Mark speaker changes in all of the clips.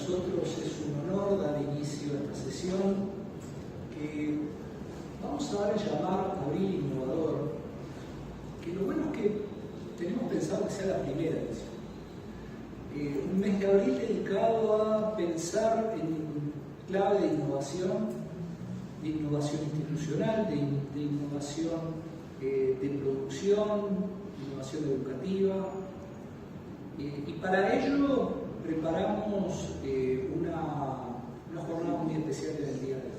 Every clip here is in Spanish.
Speaker 1: nosotros es un honor dar inicio a esta sesión que vamos a dar a llamar Abril Innovador, que lo bueno es que tenemos pensado que sea la primera edición. Un mes de abril dedicado a pensar en clave de innovación institucional, de innovación de producción, de innovación educativa. Y para ello preparamos una jornada muy especial en el día de hoy.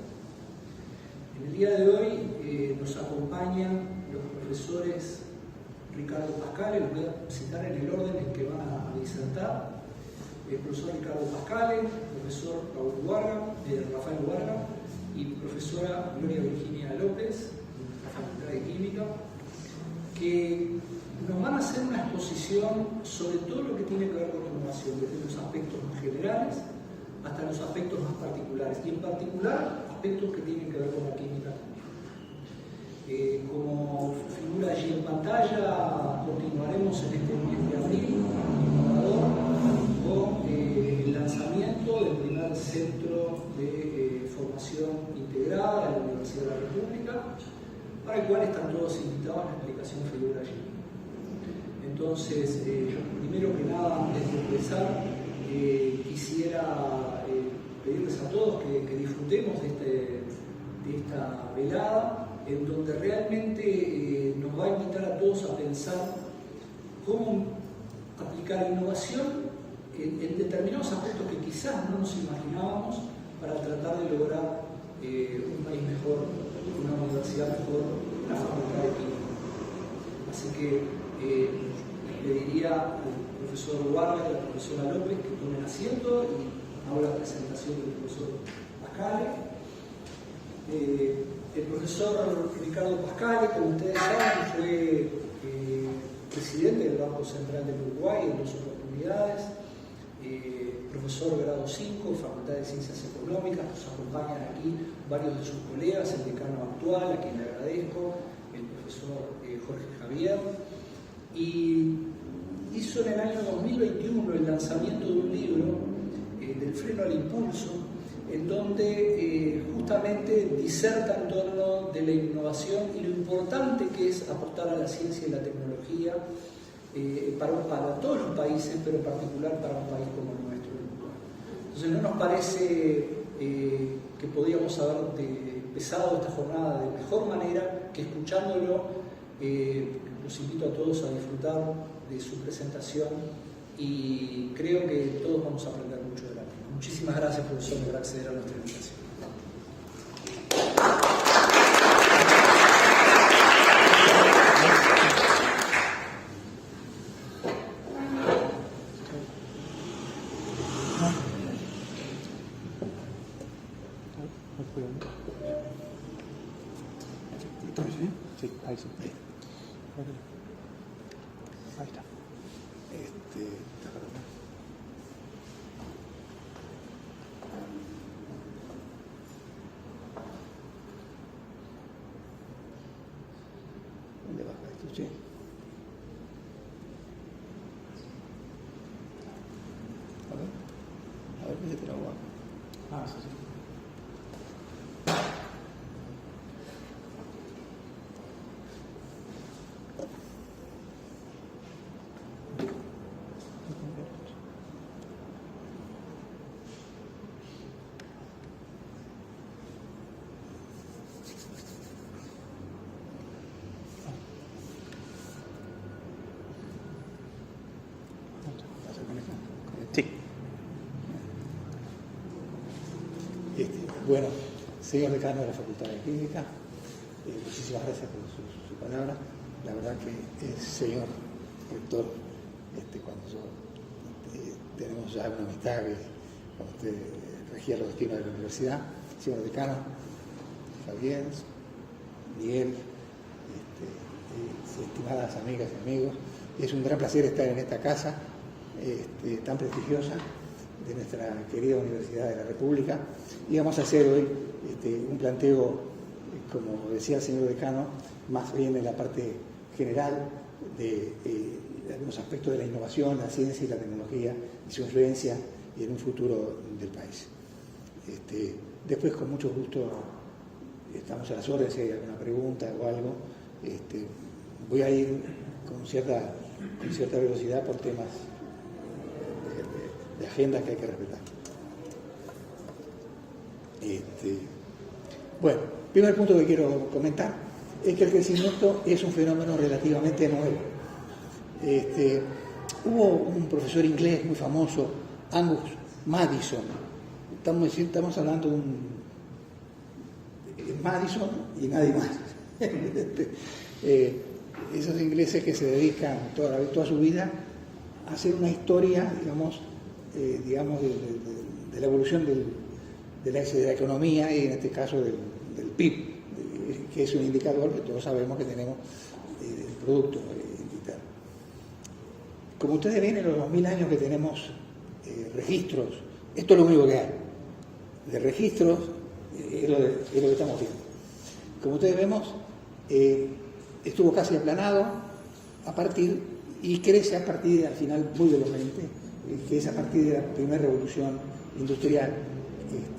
Speaker 1: En el día de hoy nos acompañan los profesores Ricardo Pascale, los voy a citar en el orden en que van a disertar. El profesor Ricardo Pascale, profesor Rafael Huarga y profesora Gloria Virginia López, de la Facultad de Química, que nos van a hacer una exposición sobre todo lo que tiene que ver con la innovación, desde los aspectos más generales hasta los aspectos más particulares, y en particular aspectos que tienen que ver con la química también. Como figura allí en pantalla, continuaremos en este mes de abril innovador con el lanzamiento del primer centro de formación integrada de la Universidad de la República, para el cual están todos invitados. La explicación figura allí. Entonces, yo primero que nada, antes de empezar, quisiera pedirles a todos que disfrutemos de esta velada, en donde realmente nos va a invitar a todos a pensar cómo aplicar innovación en determinados aspectos que quizás no nos imaginábamos para tratar de lograr un país mejor, una universidad mejor, una facultad de química. Así que les pediría al profesor Huarga y a la profesora López que tomen asiento y hago la presentación del profesor Pascale. El profesor Ricardo Pascale, como ustedes saben, fue presidente del Banco Central del Uruguay en 2 oportunidades, profesor grado 5, Facultad de Ciencias Económicas. Nos acompañan aquí varios de sus colegas, el decano actual, a quien le agradezco, el profesor Jorge Javier, y hizo en el año 2021 el lanzamiento de un libro, Del freno al impulso, en donde justamente diserta en torno de la innovación y lo importante que es apostar a la ciencia y la tecnología para todos los países, pero en particular para un país como el nuestro, el Uruguay. Entonces no nos parece que podíamos haber empezado esta jornada de mejor manera que escuchándolo. Los invito a todos a disfrutar de su presentación y creo que todos vamos a aprender mucho de la misma. Muchísimas gracias, profesor, por acceder a nuestra invitación.
Speaker 2: Sí, ahí sí. Ahí está. ¿Dónde baja esto? Sí. A ver qué se te lo baja. Ah, sí, sí. Sí. Bueno, señor decano de la Facultad de Química, muchísimas gracias por su palabra. La verdad que, señor rector, cuando yo tenemos ya una amistad cuando usted regía los destinos de la universidad, señor decano, Javier, Miguel, estimadas amigas y amigos, es un gran placer estar en esta casa tan prestigiosa de nuestra querida Universidad de la República, y vamos a hacer hoy un planteo, como decía el señor decano, más bien en la parte general de algunos aspectos de la innovación, la ciencia y la tecnología y su influencia y en un futuro del país. Después, con mucho gusto, estamos a las órdenes si hay alguna pregunta o algo. Voy a ir con cierta velocidad por temas de agenda que hay que respetar. Bueno, primer punto que quiero comentar es que el crecimiento es un fenómeno relativamente nuevo. Hubo un profesor inglés muy famoso, Angus Maddison. Estamos hablando de un Madison y nadie más. Esos ingleses que se dedican toda su vida a hacer una historia, digamos, de la evolución de la economía y en este caso del PIB, que es un indicador que todos sabemos que tenemos el Producto Interno. Como ustedes ven, en los 2000 años que tenemos registros, esto es lo único que hay, de registros es lo que estamos viendo. Como ustedes vemos, estuvo casi aplanado y crece a partir, al final, muy velozmente, que es a partir de la primera revolución industrial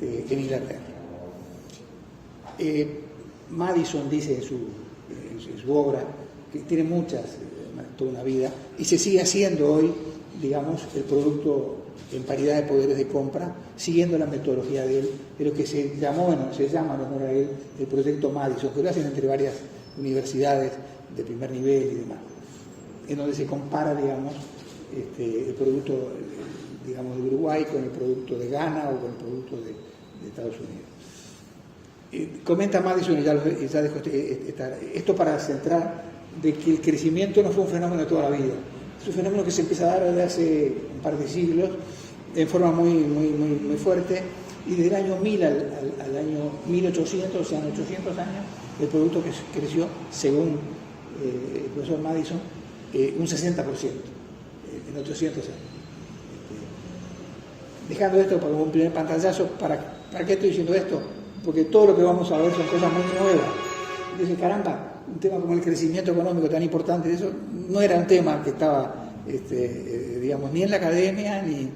Speaker 2: en Inglaterra. Madison dice en su obra que tiene toda una vida, y se sigue haciendo hoy, digamos, el producto en paridad de poderes de compra, siguiendo la metodología de él, de lo que se llama en honor a él el proyecto Madison, que lo hacen entre varias universidades de primer nivel y demás, en donde se compara, digamos, el producto, digamos, de Uruguay con el producto de Ghana o con el producto de Estados Unidos. Comenta Madison, y ya dejo esto para centrar, de que el crecimiento no fue un fenómeno de toda la vida. Es un fenómeno que se empieza a dar desde hace un par de siglos, en forma muy fuerte, y del año 1000 al año 1800, o sea, en 800 años, el producto que creció, según el profesor Madison, un 60% en 800 años. Dejando esto para un primer pantallazo, ¿para qué estoy diciendo esto? Porque todo lo que vamos a ver son cosas muy nuevas. Dice, caramba, un tema como el crecimiento económico tan importante, eso no era un tema que estaba, digamos, ni en la academia ni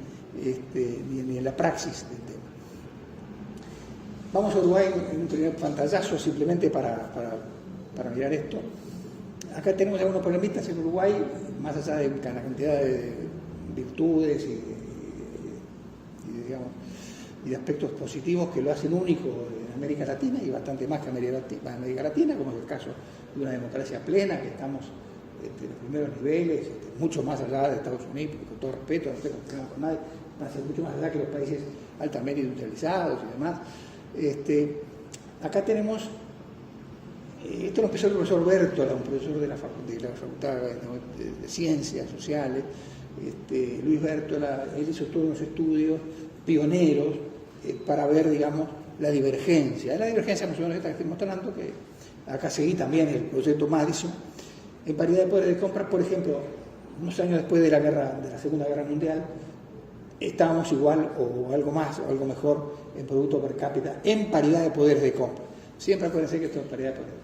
Speaker 2: en la praxis del tema. Vamos a Uruguay en un primer pantallazo, simplemente para mirar esto. Acá tenemos algunos problemitas en Uruguay, más allá de la cantidad de virtudes y de aspectos positivos que lo hacen único en América Latina y bastante más que América Latina, como es el caso de una democracia plena, que estamos en los primeros niveles, mucho más allá de Estados Unidos, con todo respeto, no estoy comparando con nadie, van a ser mucho más allá que los países altamente industrializados y demás. Acá tenemos, esto lo empezó el profesor Bértola, un profesor de la Facultad de Ciencias Sociales, Luis Bértola. Él hizo todos unos estudios pioneros para ver, digamos, la divergencia. La divergencia más o menos esta que estoy mostrando, que acá seguí también el proyecto Madison, en paridad de poder de compra. Por ejemplo, unos años después de la Segunda Guerra Mundial, estábamos igual o algo más o algo mejor en producto per cápita en paridad de poderes de compra. Siempre acuérdense que esto es paridad de poderes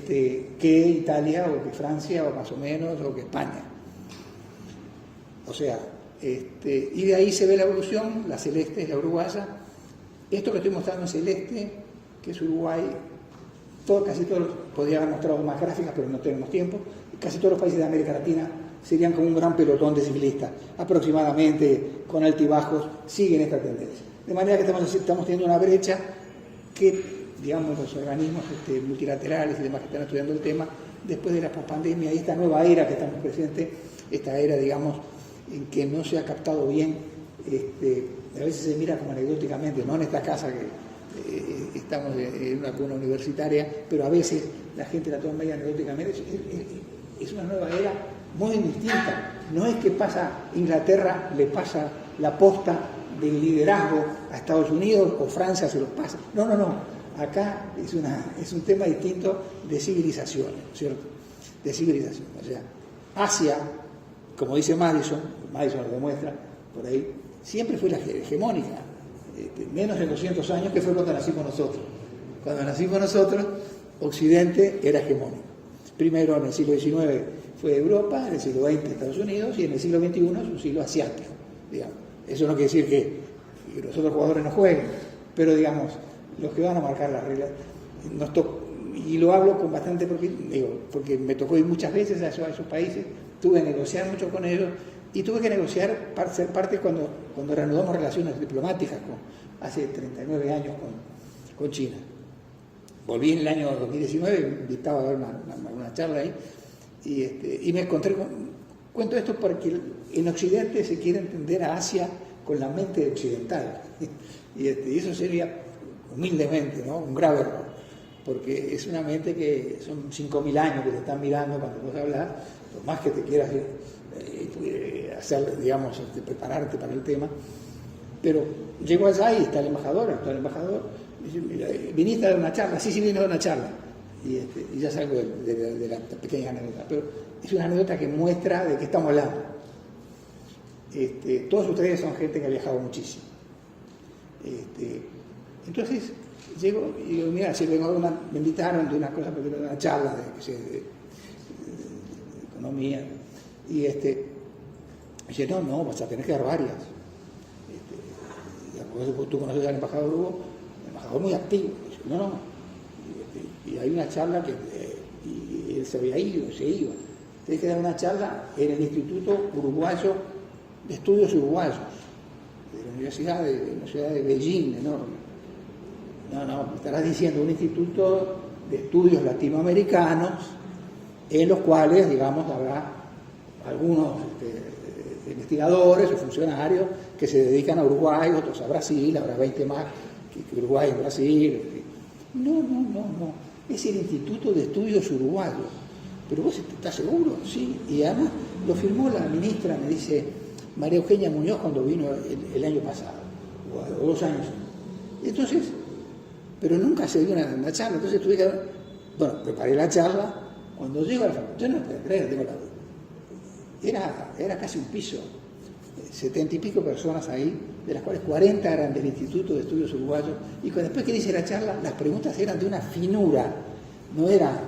Speaker 2: de compra. Que Italia o que Francia o más o menos o que España. O sea, y de ahí se ve la evolución. La celeste es la uruguaya. Esto que estoy mostrando en celeste, que es Uruguay, casi todos, podría haber mostrado más gráficas, pero no tenemos tiempo. Casi todos los países de América Latina serían como un gran pelotón de ciclistas, aproximadamente con altibajos, siguen esta tendencia. De manera que estamos teniendo una brecha que, digamos, los organismos multilaterales y demás que están estudiando el tema, después de la pospandemia y esta nueva era que estamos presentes, esta era, digamos, en que no se ha captado bien, a veces se mira como anecdóticamente, no en esta casa que estamos en una cuna universitaria, pero a veces la gente la toma medio anecdóticamente. Es una nueva era muy distinta. No es que Inglaterra le pasa la posta del liderazgo a Estados Unidos o Francia se los pasa. No. Acá es un tema distinto de civilización, ¿cierto? De civilización. O sea, Asia, como dice Madison lo demuestra por ahí, siempre fue la hegemónica, menos de 200 años, que fue cuando nacimos nosotros. Cuando nacimos nosotros, Occidente era hegemónico. Primero en el siglo XIX fue Europa, en el siglo XX Estados Unidos y en el siglo XXI es un siglo asiático, digamos. Eso no quiere decir que los otros jugadores no jueguen, pero digamos, los que van a marcar las reglas, y lo hablo con bastante, porque me tocó ir muchas veces a esos países, tuve que negociar mucho con ellos, y tuve que negociar, ser parte cuando reanudamos relaciones diplomáticas hace 39 años con China. Volví en el año 2019, invitaba a dar una charla ahí, y me encontré cuento esto porque en Occidente se quiere entender a Asia con la mente occidental, y eso sería, humildemente, ¿no?, un grave error, porque es una mente que son 5.000 años que te están mirando cuando vos hablas, por más que te quieras hacer, digamos, prepararte para el tema. Pero llego allá y está el embajador, dice, mira, viniste a dar una charla, sí, vine a dar una charla, y ya salgo de la pequeña anécdota, pero es una anécdota que muestra de qué estamos hablando. Todos ustedes son gente que ha viajado muchísimo. Entonces llego y digo, mira, si vengo me invitaron de una cosa, porque era una charla de economía, y dice, no, vas a tener que dar varias. Tú conoces al embajador Hugo, el embajador muy activo. Dice, no. Y hay una charla y él se había ido, se iba. Tienes que dar una charla en el Instituto Uruguayo de Estudios Uruguayos, de la ciudad de Beijing, enorme. No, estarás diciendo un instituto de estudios latinoamericanos en los cuales, digamos, habrá algunos investigadores o funcionarios que se dedican a Uruguay, otros a Brasil, habrá 20 más que Uruguay y Brasil. No. Es el Instituto de Estudios Uruguayos. ¿Pero vos estás seguro? Sí. Y además lo firmó la ministra, me dice, María Eugenia Muñoz, cuando vino el año pasado, o 2 años. Entonces, pero nunca se dio una charla. Entonces tuve que, preparé la charla. Cuando llego a la facultad, yo no puedo creer, era casi un piso, 70 y pico personas ahí, de las cuales 40 eran del Instituto de Estudios Uruguayos, y después que hice la charla, las preguntas eran de una finura, no era,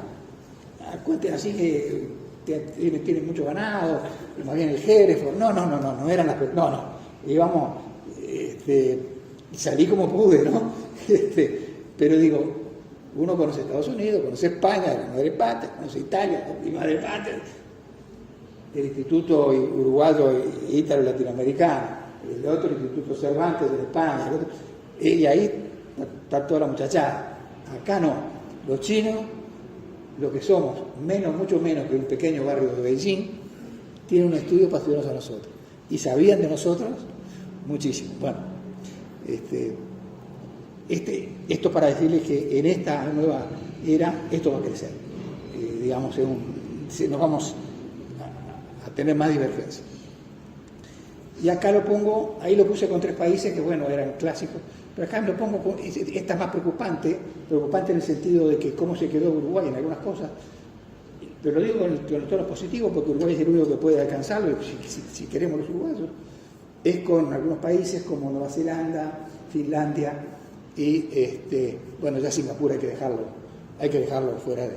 Speaker 2: cuenten así que tienen mucho ganado, más bien el Hereford, no eran las preguntas, íbamos, salí como pude, ¿no? Pero digo, uno conoce Estados Unidos, conoce España, la madre patria, conoce Italia, la madre patria, el Instituto Uruguayo Ítalo-Latinoamericano, el otro Instituto Cervantes de España, y ahí está toda la muchachada. Acá no, los chinos, lo que somos, mucho menos que un pequeño barrio de Beijing, tienen un estudio para estudiarnos a nosotros, y sabían de nosotros muchísimo. Bueno, esto para decirles que en esta nueva era, esto va a crecer, digamos, nos vamos a tener más divergencia. Y acá lo pongo, ahí lo puse con 3 países que, eran clásicos, pero acá lo pongo, esta es más preocupante en el sentido de que cómo se quedó Uruguay en algunas cosas, pero lo digo con el tono positivo porque Uruguay es el único que puede alcanzarlo, si queremos los uruguayos, es con algunos países como Nueva Zelanda, Finlandia y, ya Singapur hay que dejarlo fuera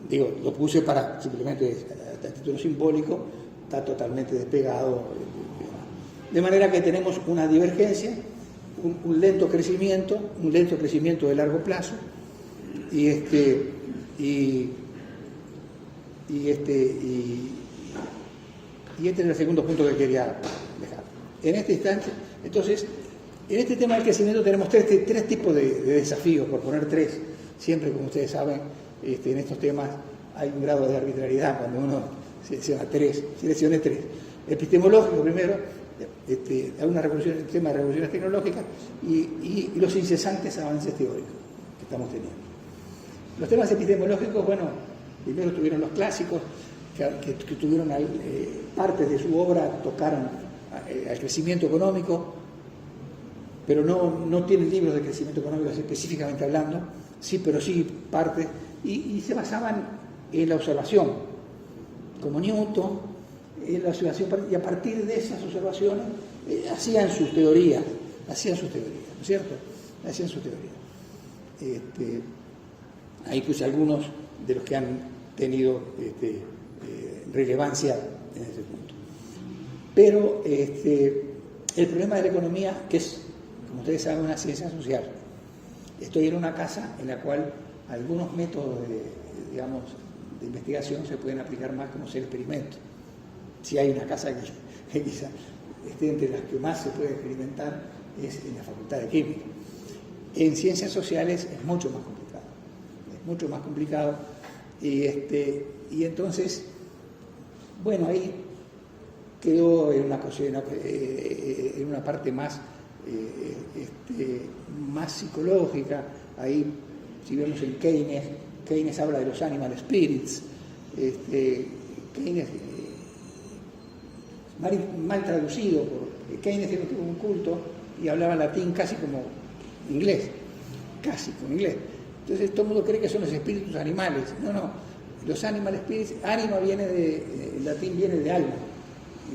Speaker 2: lo puse para simplemente a título simbólico, está totalmente despegado, de manera que tenemos una divergencia, un lento crecimiento de largo plazo, y este es el segundo punto que quería dejar. En este instante, entonces, en este tema del crecimiento tenemos tres tipos de desafíos, por poner 3. Siempre, como ustedes saben, en estos temas hay un grado de arbitrariedad cuando uno selecciona 3. Seleccioné 3. Epistemológico primero, hay una revolución, el tema de revoluciones tecnológicas y los incesantes avances teóricos que estamos teniendo. Los temas epistemológicos, primero tuvieron los clásicos, que tuvieron partes de su obra, tocaron al crecimiento económico, pero no tienen libros de crecimiento económico específicamente hablando, sí, pero sí parte, y se basaban en la observación, como Newton, en la observación, y a partir de esas observaciones hacían sus teorías, ¿no es cierto? Hacían sus teorías. Ahí puse algunos de los que han tenido relevancia en ese punto. Pero el problema de la economía, que es, como ustedes saben, una ciencia social. Estoy en una casa en la cual algunos métodos de investigación se pueden aplicar más como ser experimento. Si hay una casa que quizá esté entre las que más se puede experimentar, es en la Facultad de Química. En ciencias sociales es mucho más complicado. Es mucho más complicado. Y entonces, bueno, ahí quedó en una parte más, más psicológica. Ahí, si vemos en Keynes habla de los animal spirits. Keynes, mal traducido, porque Keynes era un culto y hablaba latín casi como inglés, casi como inglés. Entonces todo el mundo cree que son los espíritus animales. No, los animal spirits, ánima viene el latín viene de alma,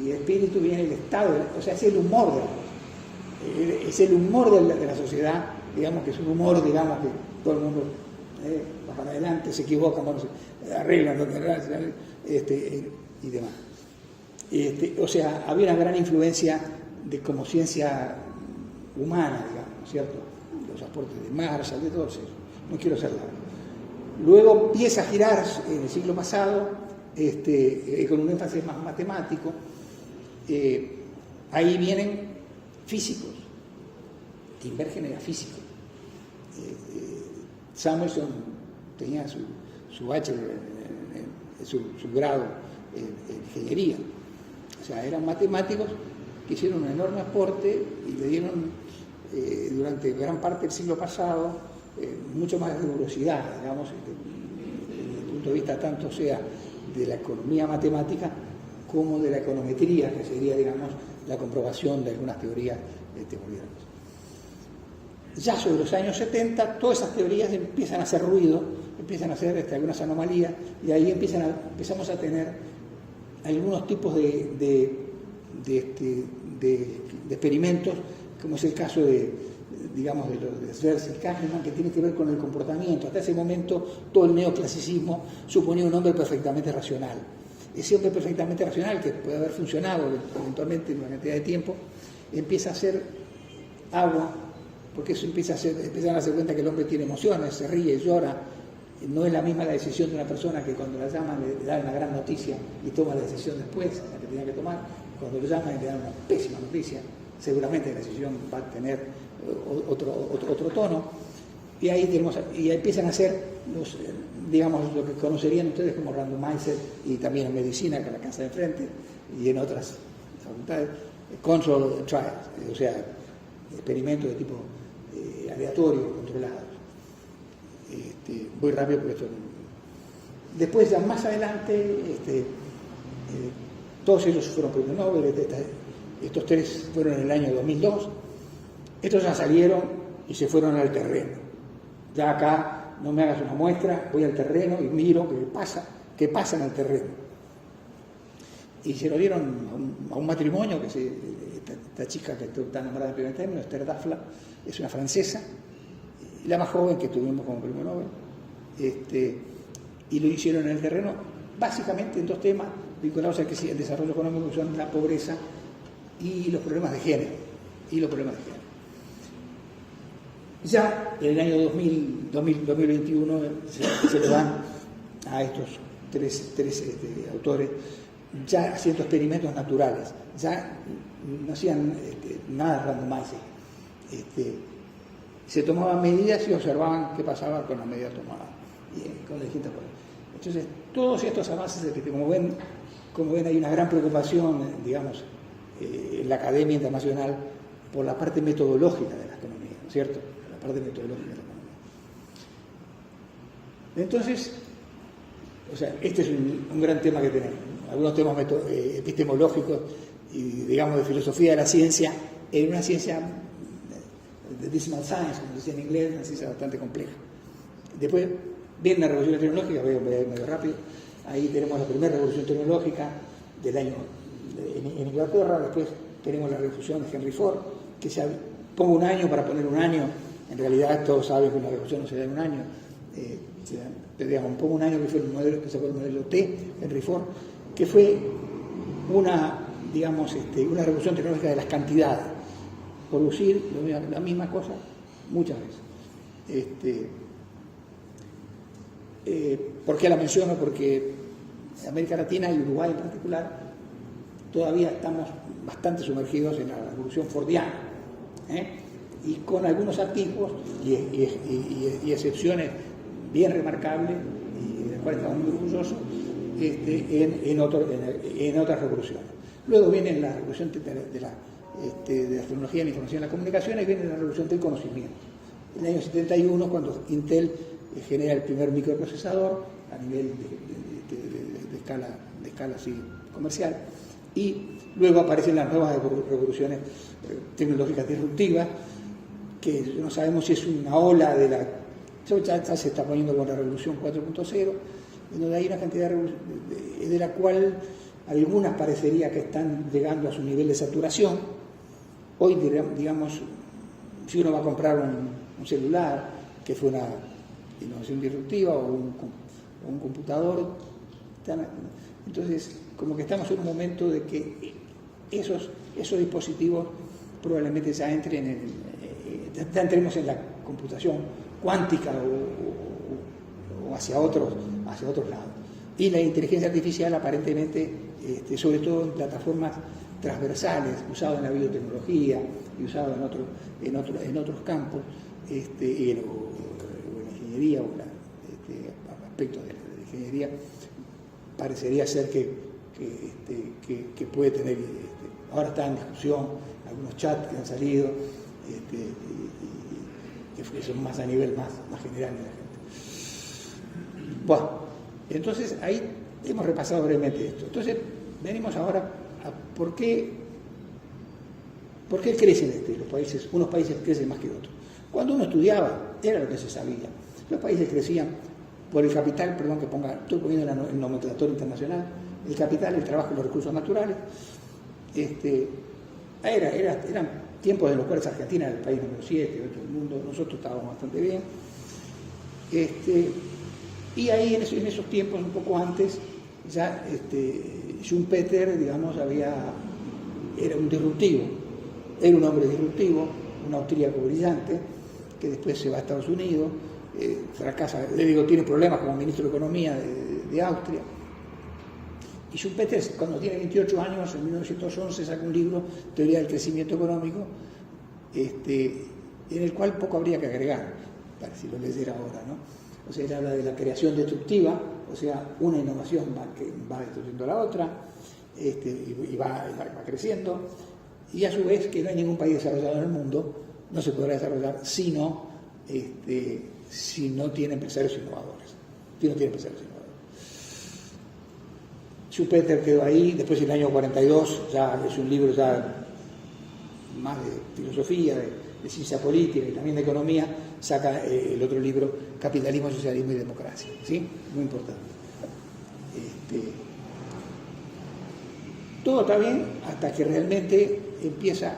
Speaker 2: y espíritu viene del estado, o sea, es el humor es el humor de la sociedad, digamos que es un humor, digamos que todo el mundo va para adelante, se equivoca, bueno, se arreglan lo que y demás. O sea, había una gran influencia de como ciencia humana, digamos, ¿cierto? Los aportes de Marshall, de todos ellos. No quiero ser largo. Luego empieza a girar en el siglo pasado, con un énfasis más matemático. Ahí vienen físicos. Tinbergen era físico. Samuelson tenía su bachelor, su grado en ingeniería. O sea, eran matemáticos que hicieron un enorme aporte y le dieron durante gran parte del siglo pasado mucho más rigurosidad, digamos, desde el punto de vista tanto sea de la economía matemática como de la econometría, que sería, digamos, la comprobación de algunas teorías booleanas. Ya sobre los años 70, todas esas teorías empiezan a hacer ruido, empiezan a hacer algunas anomalías, y ahí empezamos a tener algunos tipos de experimentos, como es el caso de Schwarz y Kahneman, que tiene que ver con el comportamiento. Hasta ese momento todo el neoclasicismo suponía un hombre perfectamente racional. Ese hombre perfectamente racional, que puede haber funcionado eventualmente en una cantidad de tiempo, empieza a ser agua, porque eso empiezan a darse cuenta que el hombre tiene emociones, se ríe, llora. No es la misma la decisión de una persona que cuando la llaman le da una gran noticia y toma la decisión después, la que tenía que tomar. Cuando lo llaman le dan una pésima noticia, seguramente la decisión va a tener otro tono. Y ahí empiezan a hacer lo que conocerían ustedes como randomizer, y también en medicina, que es la casa de enfrente, y en otras facultades, control trials, o sea, experimentos de tipo aleatorio, controlados. Voy rápido porque esto. Después, ya más adelante, todos ellos fueron premios Nobel. Estos tres fueron en el año 2002. Estos ya salieron y se fueron al terreno. Ya acá no me hagas una muestra, voy al terreno y miro qué pasa en el terreno. Y se lo dieron a un matrimonio, que es esta chica que está nombrada en primer término, Esther Duflo, es una francesa, la más joven que tuvimos como premio Nobel, y lo hicieron en el terreno, básicamente en dos temas vinculados al desarrollo económico, que son la pobreza y los problemas de género. Ya en el año 2021 se le dan a estos tres autores ya haciendo experimentos naturales, ya no hacían nada randomizing. Se tomaban medidas y observaban qué pasaba con las medidas tomadas y con las distintas cosas. Entonces, todos estos avances, como ven, hay una gran preocupación, digamos, en la academia internacional por la parte metodológica de la economía, ¿no es cierto? La parte metodológica de la economía. Entonces, o sea, este es un gran tema que tenemos. Algunos temas epistemológicos y, digamos, de filosofía de la ciencia, en una ciencia de decimal science, como se dice en inglés, una ciencia bastante compleja. Después viene la revolución tecnológica, voy a ir medio rápido. Ahí tenemos la primera revolución tecnológica del año en Inglaterra. Después tenemos la revolución de Henry Ford, que pongo un año para poner un año. En realidad todos saben que una revolución no se da en un año. Pongo un año, que fue el modelo que sacó el modelo T, Henry Ford, que fue una digamos, una revolución tecnológica de las cantidades. Producir la misma cosa muchas veces. ¿Por qué la menciono? Porque en América Latina y Uruguay en particular todavía estamos bastante sumergidos en la revolución fordiana, y con algunos atisbos y excepciones bien remarcables y de las cuales estamos muy orgullosos en otras revoluciones. Luego viene la revolución de la tecnología de la información y la comunicación, y viene la revolución del conocimiento. En el año 71, cuando Intel genera el primer microprocesador a nivel de escala así, comercial, y luego aparecen las nuevas revoluciones tecnológicas disruptivas, que no sabemos si es una ola de la... Ya se está poniendo con la revolución 4.0, en donde hay una cantidad de la cual algunas parecería que están llegando a su nivel de saturación. Hoy, digamos, si uno va a comprar un celular, que fue una innovación disruptiva, o un computador, entonces como que estamos en un momento de que esos dispositivos probablemente ya entremos en la computación cuántica o hacia otros lados. Y la inteligencia artificial aparentemente, sobre todo en plataformas transversales, usado en la biotecnología y usado en otros campos, o en la ingeniería, o aspectos de la ingeniería, parecería ser que puede tener, ahora está en discusión algunos chats que han salido, que son más a nivel más general de la gente. Bueno, entonces ahí hemos repasado brevemente esto. Entonces venimos ahora a por qué crecen los países. Unos países crecen más que otros. Cuando uno estudiaba, era lo que se sabía. Los países crecían por el capital, estoy poniendo el nomenclator internacional, el capital, el trabajo y los recursos naturales. Eran tiempos en los cuales Argentina era el país número 7, 8 del mundo, nosotros estábamos bastante bien. Y ahí en esos tiempos, un poco antes, ya Schumpeter, digamos, era un disruptivo, era un hombre disruptivo, un austríaco brillante, que después se va a Estados Unidos, fracasa, tiene problemas como ministro de Economía de Austria. Y Schumpeter, cuando tiene 28 años, en 1911, saca un libro, Teoría del Crecimiento Económico, en el cual poco habría que agregar, para si lo leyera ahora, ¿no? O sea, él habla de la creación destructiva, o sea, una innovación va destruyendo a la otra, y va creciendo, y a su vez que no hay ningún país desarrollado en el mundo, no se podrá desarrollar si no tiene empresarios innovadores. Schumpeter quedó ahí, después en el año 42 ya es un libro ya más de filosofía, de ciencia política y también de economía, saca el otro libro, Capitalismo, Socialismo y Democracia, ¿sí? Muy importante. Todo está bien hasta que realmente empieza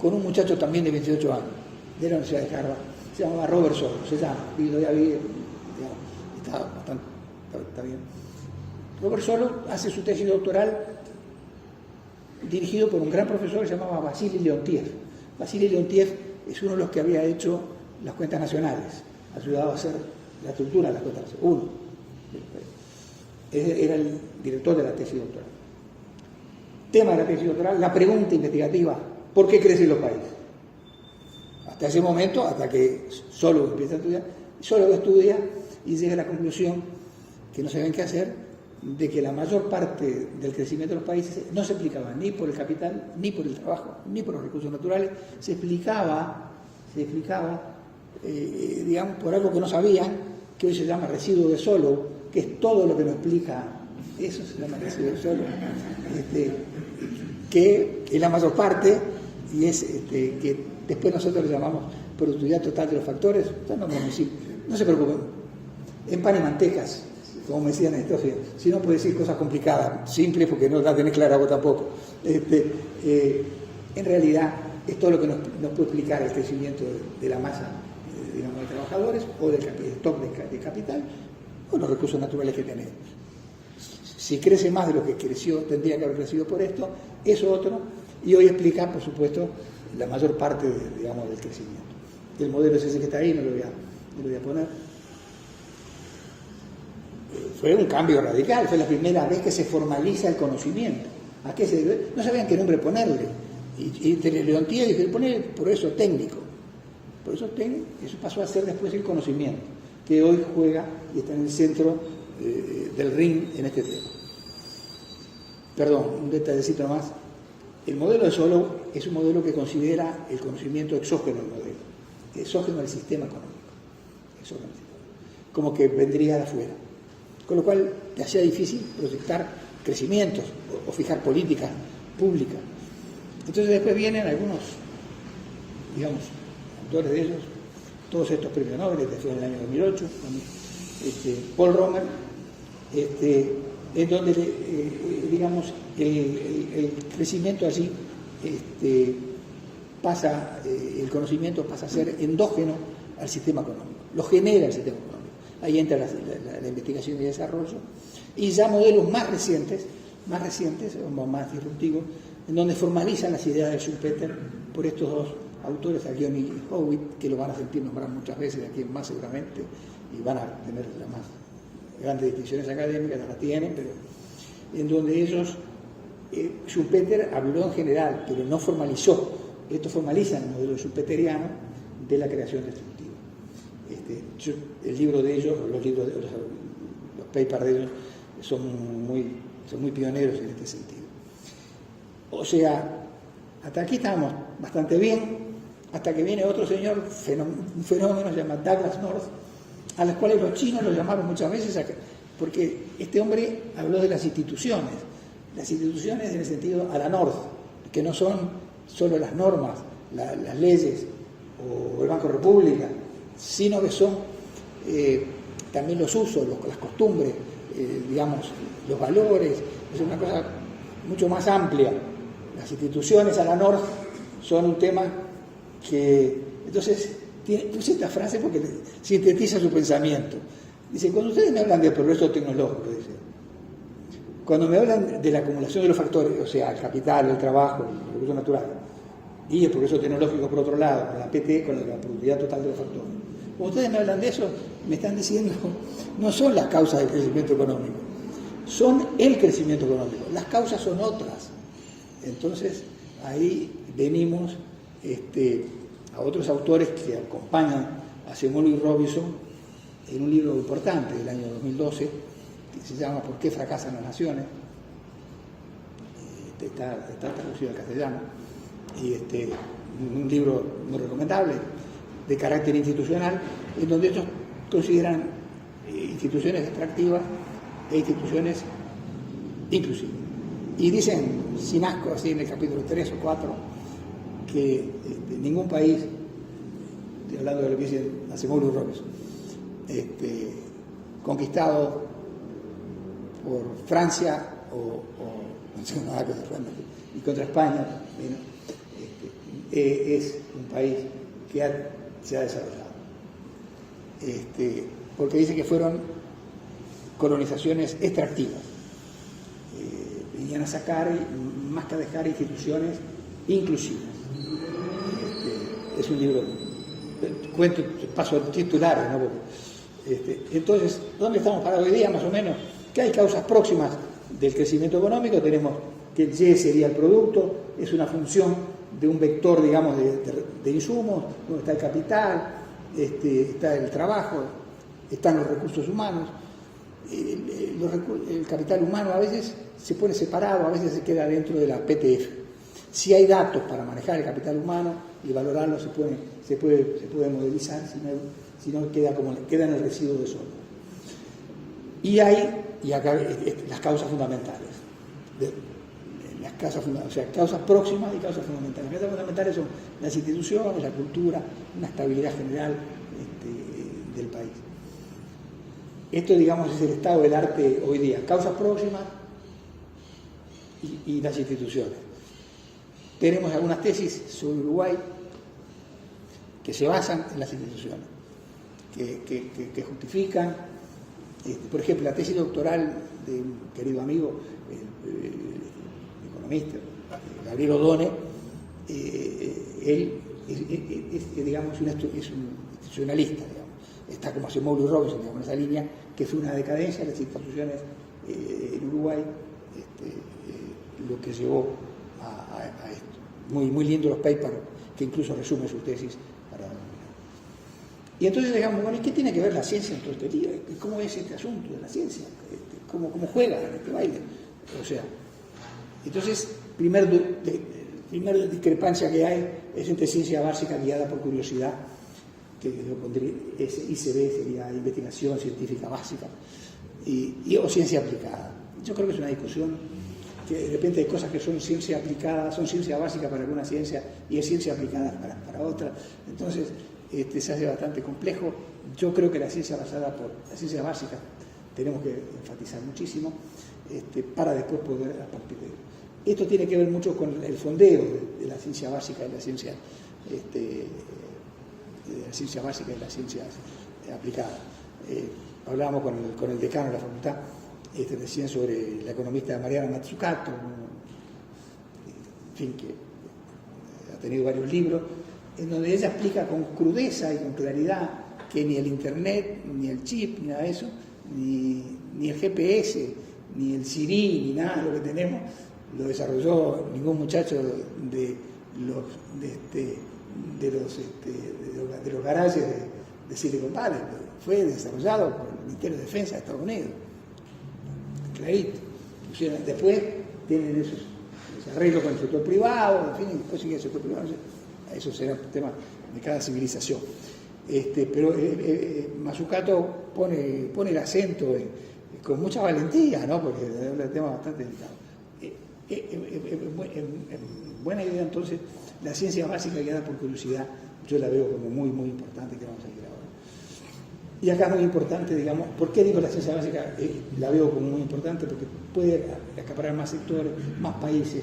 Speaker 2: con un muchacho también de 28 años, de la Universidad de Harvard, se llamaba Robert Solow, está bien. Robert Solow hace su tesis doctoral dirigido por un gran profesor que se llamaba Vasily Leontiev. Vasily Leontiev es uno de los que había hecho las cuentas nacionales, ayudado a hacer la estructura de las cuentas nacionales. Era el director de la tesis doctoral. Tema de la tesis doctoral, la pregunta investigativa: ¿por qué crecen los países? Hasta ese momento, hasta que Solow empieza a estudiar, Solow estudia y llega a la conclusión que no saben qué hacer, de que la mayor parte del crecimiento de los países no se explicaba ni por el capital, ni por el trabajo, ni por los recursos naturales, se explicaba, digamos, por algo que no sabían, que hoy se llama residuo de Solow, que es todo lo que nos explica, eso se llama residuo de Solow, que es la mayor parte, y es que después nosotros le llamamos productividad total de los factores. No se preocupen, en pan y mantecas, como me decían en Estados Unidos, si no puede decir cosas complicadas, simples, porque no la tenés clara vos tampoco. En realidad es todo lo que nos puede explicar el crecimiento de la masa, digamos, de trabajadores, o del stock de capital, o los recursos naturales que tenemos. Si crece más de lo que creció, tendría que haber crecido por esto, es otro, y hoy explica, por supuesto, la mayor parte, digamos, del crecimiento. El modelo es ese que está ahí, no lo voy a poner. Fue un cambio radical, fue la primera vez que se formaliza el conocimiento. ¿A qué se debe? No sabían qué nombre ponerle. Y Leontía dijo, poner progreso técnico. Progreso técnico, eso pasó a ser después el conocimiento, que hoy juega y está en el centro del ring en este tema. Perdón, un detallecito más. El modelo de Solow es un modelo que considera el conocimiento exógeno al modelo, exógeno al sistema económico, como que vendría de afuera. Con lo cual te hacía difícil proyectar crecimientos o fijar políticas públicas. Entonces después vienen algunos, digamos, autores de ellos, todos estos premios Nobel, que fue en el año 2008, Paul Romer, en donde, digamos, el crecimiento allí el conocimiento pasa a ser endógeno al sistema económico, lo genera el sistema económico. Ahí entra la investigación y desarrollo, y ya modelos más recientes, o más disruptivos, en donde formalizan las ideas de Schumpeter por estos dos autores, Aguillon y Howitt, que lo van a sentir nombrar muchas veces, aquí más seguramente, y van a tener las más grandes distinciones académicas, ya las tienen, pero en donde ellos, Schumpeter habló en general, pero no formalizó. Esto formaliza el modelo schumpeteriano de la creación destructiva. El libro de ellos, los papers de ellos son muy pioneros en este sentido. O sea, hasta aquí estamos bastante bien, hasta que viene otro señor, un fenómeno llamado Douglass North, a los cuales los chinos lo llamaron muchas veces, porque este hombre habló de las instituciones en el sentido a la North, que no son solo las normas, las leyes o el Banco República, sino que son también los usos, las costumbres, digamos, los valores. Es una cosa mucho más amplia. Las instituciones a la North son un tema que, entonces, puse esta frase porque sintetiza su pensamiento. Dice, cuando ustedes me hablan de progreso tecnológico, dice, cuando me hablan de la acumulación de los factores, o sea, el capital, el trabajo, el recurso natural, y el progreso tecnológico por otro lado, con la PT, con la productividad total de los factores. Cuando ustedes me hablan de eso, me están diciendo, no son las causas del crecimiento económico, son el crecimiento económico, las causas son otras. Entonces, ahí venimos a otros autores que acompañan a Simon y Robinson en un libro importante del año 2012, que se llama ¿Por qué fracasan las naciones? Está traducido al castellano, y un libro muy recomendable, de carácter institucional, en donde ellos consideran instituciones extractivas e instituciones inclusivas. Y dicen, sin asco, así en el capítulo 3 o 4, que ningún país, estoy hablando de lo que dice Acemoglu y Robinson, conquistado por Francia y contra España, es un país que se ha desarrollado. Porque dice que fueron colonizaciones extractivas. Venían a sacar, más que a dejar, instituciones inclusivas. Es un libro, cuento, paso a titulares, ¿no? Entonces, ¿dónde estamos parados hoy día, más o menos? Que hay causas próximas del crecimiento económico. Tenemos que el Y sería el producto, es una función de un vector, digamos, de insumos, donde está el capital, está el trabajo, están los recursos humanos. El capital humano a veces se pone separado, a veces se queda dentro de la PTF. Si hay datos para manejar el capital humano y valorarlo, se puede modelizar, si no queda en el residuo de solo. Y acá las causas fundamentales. O sea, causas próximas y causas fundamentales. Las causas fundamentales son las instituciones, la cultura, una estabilidad general del país. Esto, digamos, es el estado del arte hoy día. Causas próximas y las instituciones. Tenemos algunas tesis sobre Uruguay que se basan en las instituciones, que justifican, por ejemplo, la tesis doctoral de un querido amigo, el economista, Gabriel Odone. Él digamos, es un institucionalista, digamos. Está como Acemoglu y Robinson, digamos, en esa línea, que fue una decadencia de las instituciones en Uruguay, lo que llevó a esto. Muy lindo los papers, que incluso resumen sus tesis para y entonces digamos, bueno, ¿y qué tiene que ver la ciencia en todo este lío? ¿Cómo es este asunto de la ciencia? ¿Cómo juega en este baile? O sea, entonces, primera discrepancia que hay es entre ciencia básica guiada por curiosidad, que yo pondría, ICB sería investigación científica básica, o ciencia aplicada. Yo creo que es una discusión que de repente hay cosas que son ciencia aplicada, son ciencia básica para alguna ciencia y es ciencia aplicada para otra. Entonces, se hace bastante complejo. Yo creo que la ciencia básica tenemos que enfatizar muchísimo para después poder a partir de esto tiene que ver mucho con el fondeo de la ciencia básica y la ciencia básica y la ciencia aplicada. Hablábamos con el decano de la facultad recién sobre la economista Mariana Mazzucato, en fin, que ha tenido varios libros, en donde ella explica con crudeza y con claridad que ni el internet, ni el chip, ni nada de eso, ni el GPS, ni el Siri, ni nada de lo que tenemos, lo desarrolló ningún muchacho de los garajes de Silicon Valley. Fue desarrollado por el Ministerio de Defensa de Estados Unidos. Clarito. Después tienen esos arreglos con el sector privado, en fin, después sigue el sector privado. Eso será un tema de cada civilización. Pero Mazzucato pone el acento con mucha valentía, ¿no? Porque es un tema bastante delicado. Buena idea, entonces, la ciencia básica guiada por curiosidad, yo la veo como muy importante, que vamos a ir ahora. Y acá es muy importante, digamos, ¿por qué digo la ciencia básica? La veo como muy importante porque puede acaparar más sectores, más países,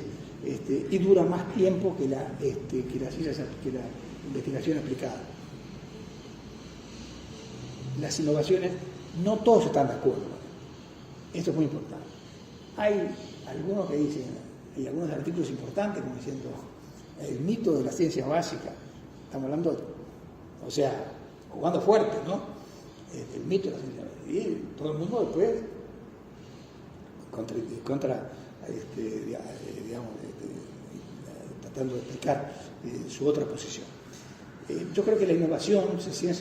Speaker 2: y dura más tiempo que la investigación aplicada. Las innovaciones, no todos están de acuerdo. Esto es muy importante. Hay algunos que dicen, hay algunos artículos importantes como diciendo el mito de la ciencia básica, estamos hablando, o sea, jugando fuerte, ¿no? El mito de la ciencia básica. Y todo el mundo después tratando de explicar su otra posición. Yo creo que la innovación se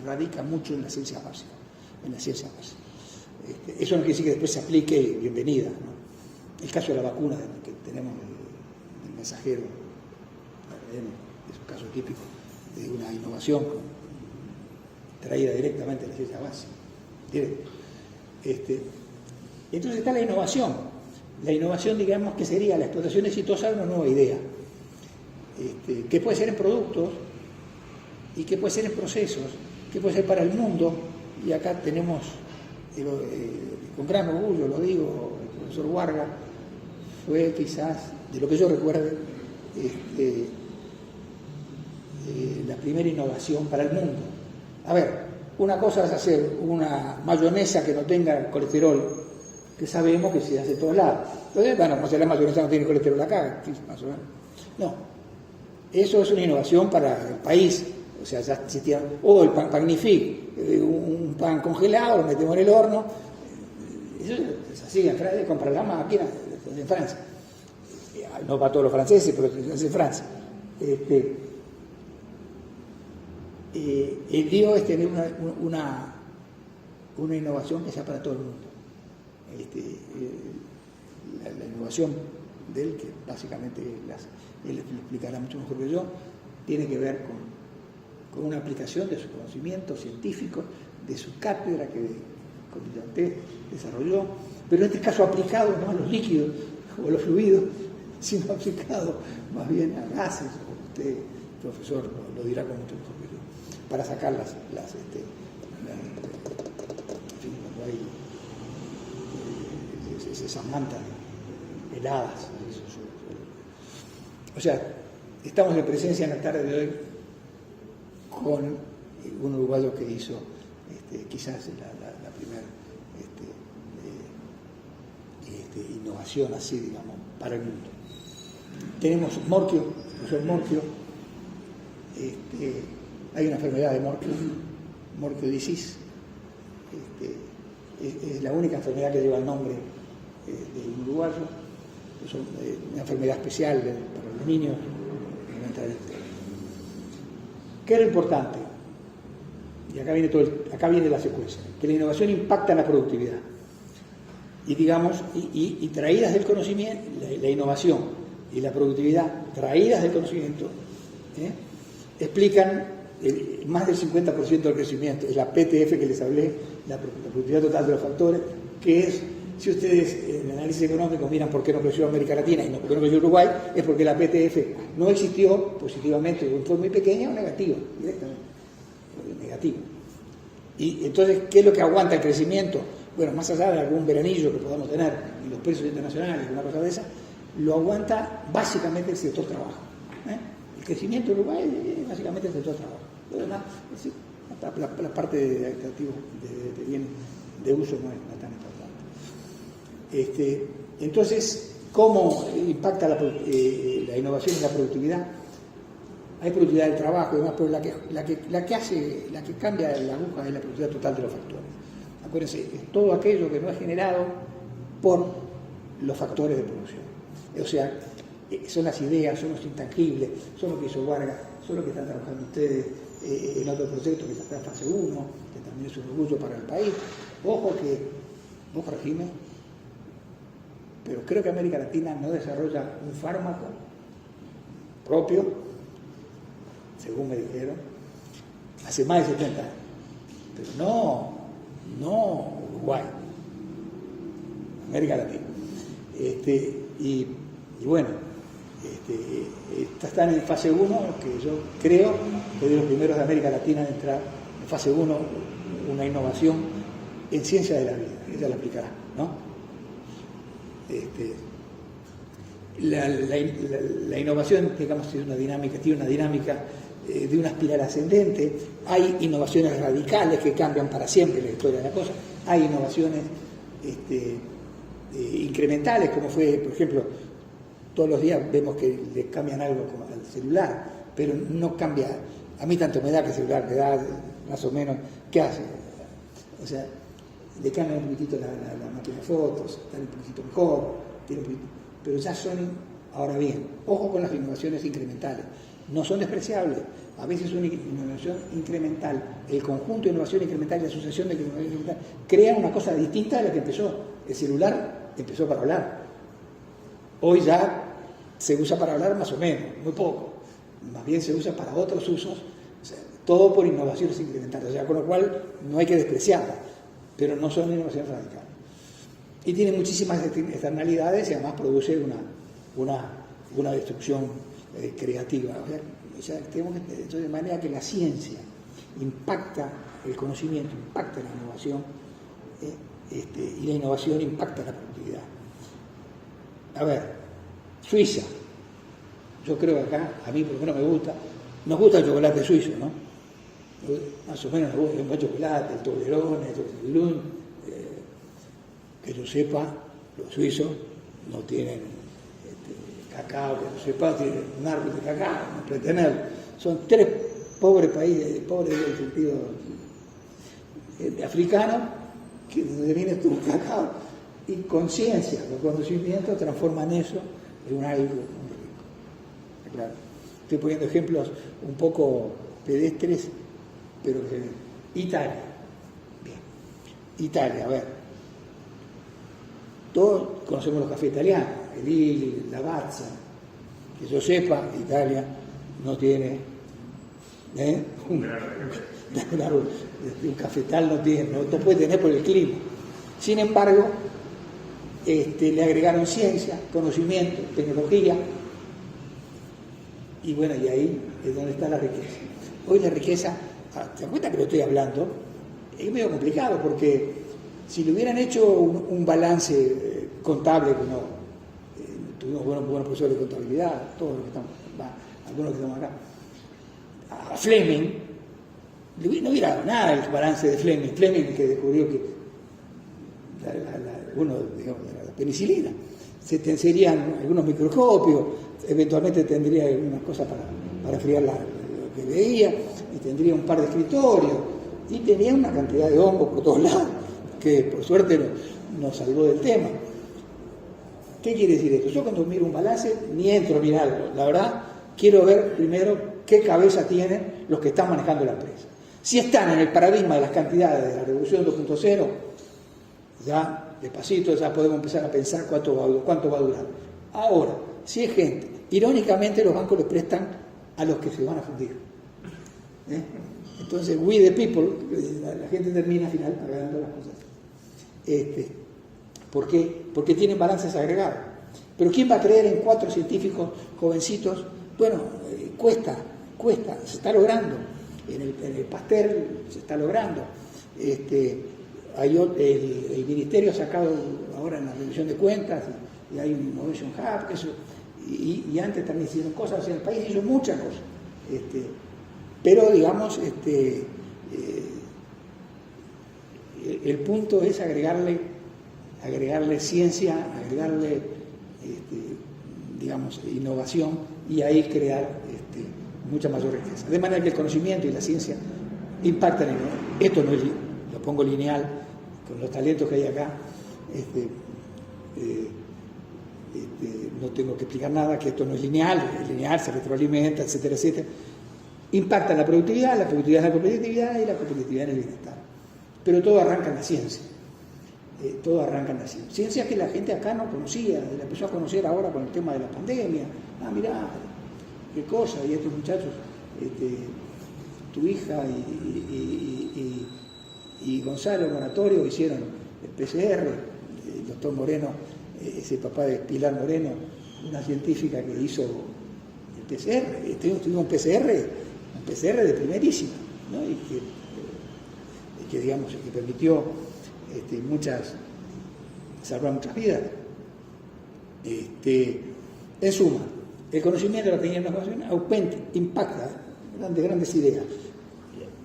Speaker 2: radica mucho en la ciencia básica, eso no quiere decir que después se aplique bienvenida, ¿no? El caso de la vacuna que tenemos del mensajero es un caso típico de una innovación traída directamente de la ciencia básica. Entonces está la innovación. La innovación, digamos, que sería la explotación exitosa de una nueva idea, que puede ser en productos y que puede ser en procesos, que puede ser para el mundo. Y acá tenemos, con gran orgullo lo digo, el profesor Warga fue quizás, de lo que yo recuerde, la primera innovación para el mundo. A ver, una cosa es hacer una mayonesa que no tenga colesterol, que sabemos que se hace en todos lados. Entonces, bueno, como si la mayonesa no tiene colesterol acá, más o menos. No, eso es una innovación para el país. O sea, ya existía, el pan Magnifique, un pan congelado, lo metemos en el horno. Eso es así, en Francia, comprar la máquina en Francia. No para todos los franceses, pero es en Francia. El lío es tener una innovación que sea para todo el mundo. La innovación de él, que básicamente él lo explicará mucho mejor que yo, tiene que ver con una aplicación de su conocimiento científico, de su cátedra que con brillantez desarrolló, pero en este caso aplicado no a los líquidos o a los fluidos, sino aplicado más bien a gases. Usted, profesor, lo dirá con mucho mejor que yo, para sacar en fin, cuando hay esas mantas heladas. O sea, estamos en presencia en la tarde de hoy con un uruguayo que hizo quizás la primera innovación así, digamos, para el mundo. Tenemos Morquio, el profesor Morquio, hay una enfermedad de Morquio disease, es la única enfermedad que lleva el nombre del uruguayo, es una enfermedad especial para los niños. ¿Qué es lo importante? Y acá viene la secuencia, que la innovación impacta en la productividad. Y digamos, y traídas del conocimiento, la innovación y la productividad traídas del conocimiento, explican más del 50% del crecimiento. Es la PTF que les hablé, la productividad total de los factores, que es, si ustedes en el análisis económico miran por qué no creció América Latina y no por qué no creció Uruguay, es porque la PTF no existió positivamente, fue muy pequeña o negativa, directamente. Negativo. Y entonces, ¿qué es lo que aguanta el crecimiento? Bueno, más allá de algún veranillo que podamos tener en los precios internacionales, una cosa de esa, lo aguanta básicamente el sector trabajo. El crecimiento de Uruguay es básicamente el sector trabajo. Lo demás, sí, la parte de activos de bien de uso no es tan importante. Entonces, ¿cómo impacta la innovación en la productividad? Hay productividad del trabajo y demás, pero la que cambia la aguja es la productividad total de los factores. Acuérdense, es todo aquello que no es generado por los factores de producción. O sea, son las ideas, son los intangibles, son lo que hizo Vargas, son lo que están trabajando ustedes en otro proyecto que está en fase 1, que también es un orgullo para el país. Ojo que, vos corregime, pero creo que América Latina no desarrolla un fármaco propio, según me dijeron, hace más de 70 años. Pero no Uruguay, América Latina. Y bueno, están en fase 1, que yo creo que de los primeros de América Latina en entrar en fase 1 una innovación en ciencia de la vida. Ella la aplicará, ¿no? La innovación, digamos, tiene una dinámica de una espiral ascendente. Hay innovaciones radicales que cambian para siempre la historia de la cosa. Hay innovaciones incrementales, como fue, por ejemplo, todos los días vemos que le cambian algo al celular, pero no cambia. A mí tanto me da que el celular me da más o menos. ¿Qué hace? O sea, le cambian un poquitito la máquina de fotos, está un poquitito mejor, pero ya son. Ahora bien, ojo con las innovaciones incrementales. No son despreciables. A veces una innovación incremental, el conjunto de innovación incremental y la asociación de innovación incremental crean una cosa distinta de la que empezó. El celular empezó para hablar. Hoy ya se usa para hablar más o menos, muy poco. Más bien se usa para otros usos, o sea, todo por innovaciones incrementales. O sea, con lo cual no hay que despreciarlas, pero no son innovaciones radicales. Y tiene muchísimas externalidades y además produce una destrucción creativa. O sea, tenemos que, de manera que la ciencia impacta el conocimiento, impacta la innovación, y la innovación impacta la productividad. A ver, Suiza. Yo creo que acá, a mí por lo menos me gusta, nos gusta el chocolate suizo, ¿no? Más o menos nos gusta el buen chocolate, el Toblerone, el Toblerone. Que yo sepa, los suizos no tienen cacao, que yo sepa, tienen un árbol de cacao, no pueden tenerlo. Son 3 pobres países, pobres en el sentido africano, que donde viene tu cacao, y con ciencia, con conocimiento, transforman eso en un algo muy rico. Claro. Estoy poniendo ejemplos un poco pedestres, pero que... Italia. Bien. Italia, a ver. Todos conocemos los cafés italianos, el Ili, la Lavazza. Que yo sepa, Italia no tiene un cafetal, no tiene, no puede tener por el clima. Sin embargo, le agregaron ciencia, conocimiento, tecnología, y bueno, y ahí es donde está la riqueza. Hoy la riqueza, ¿se dan cuenta que lo estoy hablando? Es medio complicado porque si le hubieran hecho un balance contable, que no, tuvimos buenos profesores de contabilidad, todos los que estamos, algunos que estamos acá, a Fleming, no hubiera dado nada el balance de Fleming que descubrió que uno, digamos, de la penicilina. Serían algunos microscopios, eventualmente tendría algunas cosas para enfriar lo que veía, y tendría un par de escritorios, y tenía una cantidad de hongos por todos lados, que por suerte nos salvó del tema. ¿Qué quiere decir esto? Yo cuando miro un balance, ni entro a mirarlo. La verdad, quiero ver primero qué cabeza tienen los que están manejando la empresa. Si están en el paradigma de las cantidades de la revolución 2.0, ya despacito ya podemos empezar a pensar cuánto va a durar. Ahora, si es gente, irónicamente los bancos le prestan a los que se van a fundir. Entonces, we the people, la gente termina al final pagando las cosas. ¿Por qué? Porque tienen balances agregados. Pero ¿quién va a creer en 4 científicos jovencitos? Bueno, cuesta, se está logrando. En el Pasteur se está logrando. El Ministerio ha sacado ahora en la rendición de cuentas, y hay un Innovation Hub, y antes también hicieron cosas, o sea, el país hizo muchas cosas. Pero digamos, el punto es agregarle ciencia, agregarle digamos, innovación, y ahí crear mucha mayor riqueza. De manera que el conocimiento y la ciencia impactan en esto. No es, lo pongo lineal, con los talentos que hay acá, no tengo que explicar nada, que esto no es lineal, se retroalimenta, etcétera, etcétera. Impacta en la productividad en la competitividad y la competitividad en el bienestar. Pero todo arranca en la ciencia. Ciencia que la gente acá no conocía, la empezó a conocer ahora con el tema de la pandemia. Mirá, qué cosa, y estos muchachos, tu hija y Gonzalo Moratorio hicieron el PCR, el doctor Moreno, ese papá de Pilar Moreno, una científica que hizo el PCR, tuvimos un PCR de primerísima, ¿no? y que digamos, que permitió salvar muchas vidas. En suma, el conocimiento de la tecnología de la información impacta grandes ideas,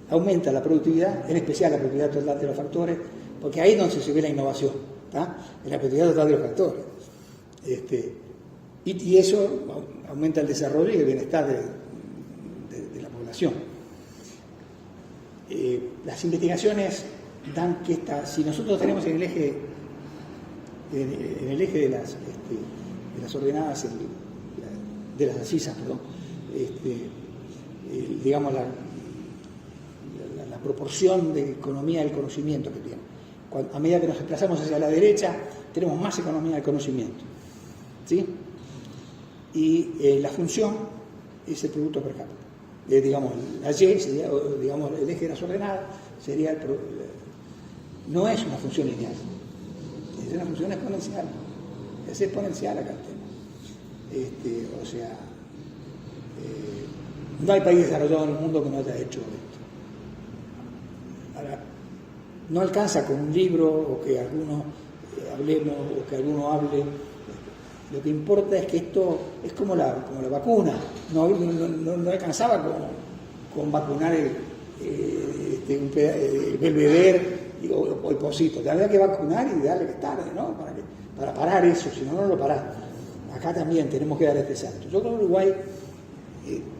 Speaker 2: aumenta la productividad, en especial la productividad total de los factores, porque ahí es donde se ve la innovación, en la productividad total de los factores. Y eso aumenta el desarrollo y el bienestar de la población. Las investigaciones dan que si nosotros tenemos en el eje de las ordenadas, de las abscisas, digamos la proporción de economía del conocimiento que tiene. A medida que nos desplazamos hacia la derecha, tenemos más economía del conocimiento, ¿sí? Y la función es el producto per cápita. Digamos, la Y sería, digamos, el eje de las ordenadas sería no es una función lineal, es una función exponencial. Es exponencial acá el tema. O sea, no hay país desarrollado en el mundo que no haya hecho esto. Ahora, no alcanza con un libro o que algunos hablemos o que alguno hable. Lo que importa es que esto es como la vacuna. No alcanzaba con vacunar el Belvedere o el Pocito. Había que vacunar y darle que tarde, ¿no? Para parar eso, si no lo parás. Acá también tenemos que dar este salto. Yo creo que Uruguay,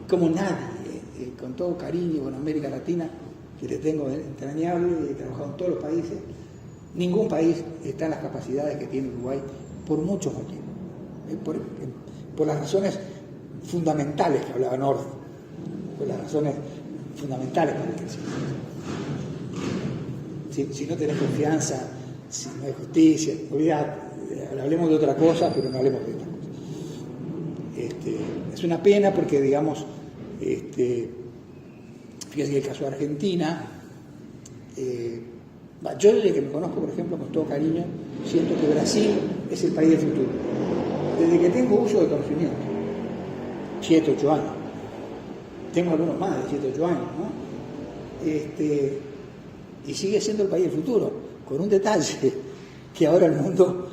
Speaker 2: como nadie, con todo cariño con América Latina, que le tengo entrañable, he trabajado en todos los países, ningún país está en las capacidades que tiene Uruguay por muchos motivos. Por las razones fundamentales que hablaba North, por las razones fundamentales para el crecimiento. Si no tenés confianza, si no hay justicia, olvidate, hablemos de otra cosa, pero no hablemos de otra cosa. Es una pena porque, digamos, fíjense que el caso de Argentina, yo desde que me conozco, por ejemplo, con todo cariño, siento que Brasil es el país del futuro. Desde que tengo uso de conocimiento, 7, 8 años, tengo algunos más de 7, 8 años, ¿no? Y sigue siendo el país del futuro, con un detalle, que ahora el mundo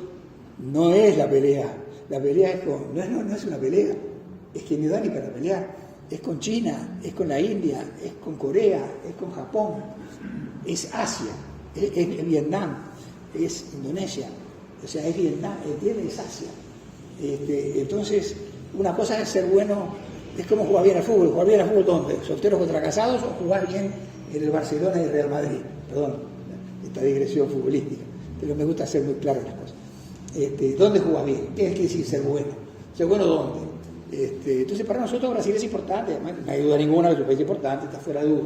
Speaker 2: no es la pelea es no es una pelea, es que ni da ni para pelear, es con China, es con la India, es con Corea, es con Japón, es Asia, es Vietnam, es Indonesia, O sea, es Vietnam, el Tibet es Asia. Entonces, una cosa es ser bueno, es como jugar bien al fútbol. ¿Jugar bien al fútbol dónde? ¿Solteros contra casados o jugar bien en el Barcelona y el Real Madrid? Perdón, esta digresión futbolística. Pero me gusta ser muy claro en las cosas. ¿Dónde jugás bien? ¿Qué quiere decir ser bueno? ¿Ser bueno dónde? Entonces, para nosotros Brasil es importante, además, no hay duda ninguna que es un país importante, está fuera de duda.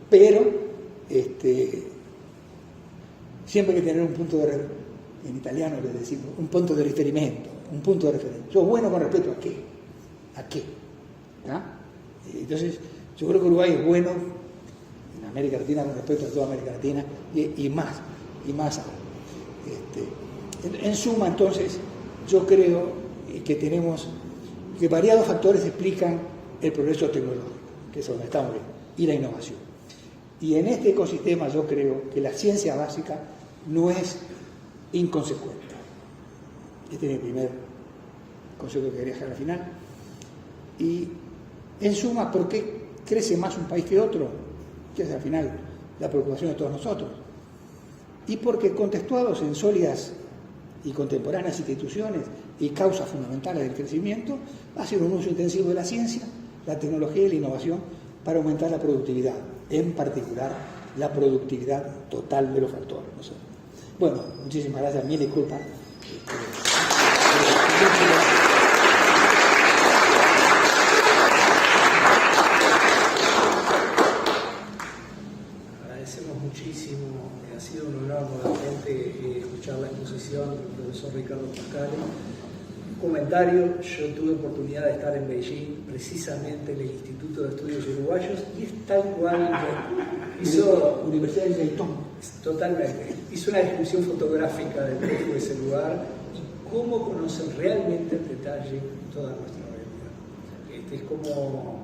Speaker 2: Pero, siempre hay que tener un punto en italiano le decimos, un punto de riferimento, un punto de referencia. ¿Sos bueno con respecto a qué? ¿A qué? ¿Ah? Entonces, yo creo que Uruguay es bueno en América Latina con respecto a toda América Latina y más aún. En suma, entonces, yo creo que tenemos que variados factores explican el progreso tecnológico, que es donde estamos bien, y la innovación. Y en este ecosistema yo creo que la ciencia básica no es inconsecuente. Este es mi primer consejo que quería dejar al final. Y en suma, ¿por qué crece más un país que otro? Que es al final la preocupación de todos nosotros. Y porque contextuados en sólidas y contemporáneas instituciones y causas fundamentales del crecimiento, va a ser un uso intensivo de la ciencia, la tecnología y la innovación para aumentar la productividad, en particular la productividad total de los factores. No sé. Bueno, muchísimas gracias, mil disculpas.
Speaker 1: Agradecemos muchísimo, ha sido un honor nuevamente escuchar la exposición del profesor Ricardo Pascale. Comentario, yo tuve oportunidad de estar en Beijing, precisamente en el Instituto de Estudios Uruguayos, y es tal cual hizo
Speaker 2: Universidad de Dayton.
Speaker 1: Totalmente, hizo una descripción fotográfica del de ese lugar y cómo conocen realmente en detalle toda nuestra realidad. Es como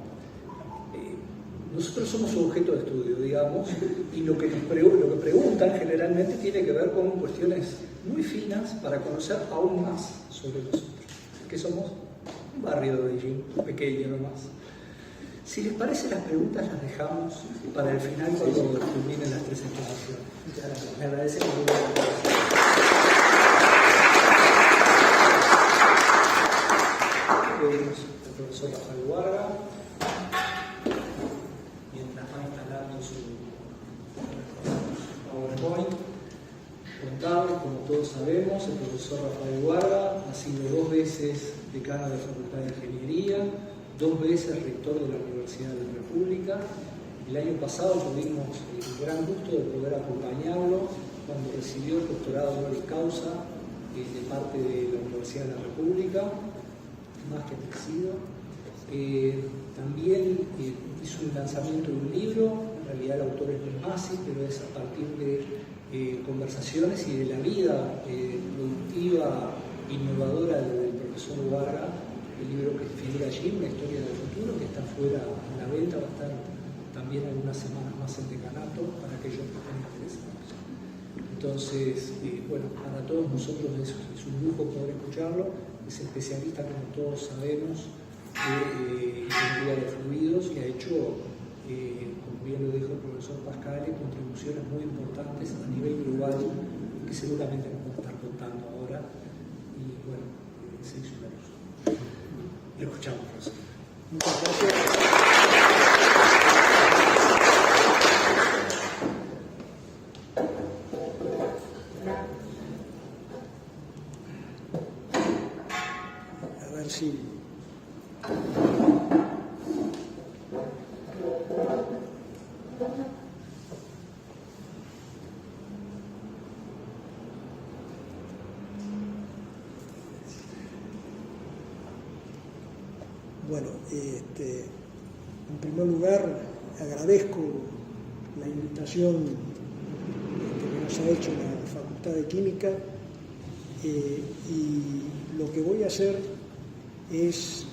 Speaker 1: nosotros somos su objeto de estudio, digamos, y lo que preguntan generalmente tiene que ver con cuestiones muy finas para conocer aún más sobre nosotros, que somos un barrio de Beijing, pequeño nomás. Si les parece, las preguntas las dejamos para el final cuando culminen las tres exposiciones. Muchas gracias. Me agradece mucho. Pedimos al profesor Rafael Huarga, mientras va instalando su PowerPoint. Contable, como todos sabemos, el profesor Rafael Huarga ha sido 2 veces decano de la Facultad de Ingeniería, 2 veces rector de la Universidad de la República. El año pasado tuvimos el gran gusto de poder acompañarlo cuando recibió el doctorado honoris causa de parte de la Universidad de la República, más que merecido. También hizo un lanzamiento de un libro, en realidad el autor es Luis Masi, pero es a partir de conversaciones y de la vida productiva, innovadora del profesor Huarga, el libro que figura allí, Una historia del futuro, que está fuera a la venta, va a estar también algunas semanas más en decanato para aquellos que estén interesados. Entonces, bueno, para todos nosotros es un lujo poder escucharlo. Es especialista, como todos sabemos, de ingeniería de fluidos y ha hecho, como bien lo dijo el profesor Pascale, contribuciones muy importantes a nivel global que seguramente nos va a estar contando ahora. Y bueno, se hizo una luz. Lo escuchamos, profesor.
Speaker 2: Muchas gracias. A ver si... Bueno, en primer lugar agradezco la invitación que nos ha hecho la Facultad de Química y lo que voy a hacer es,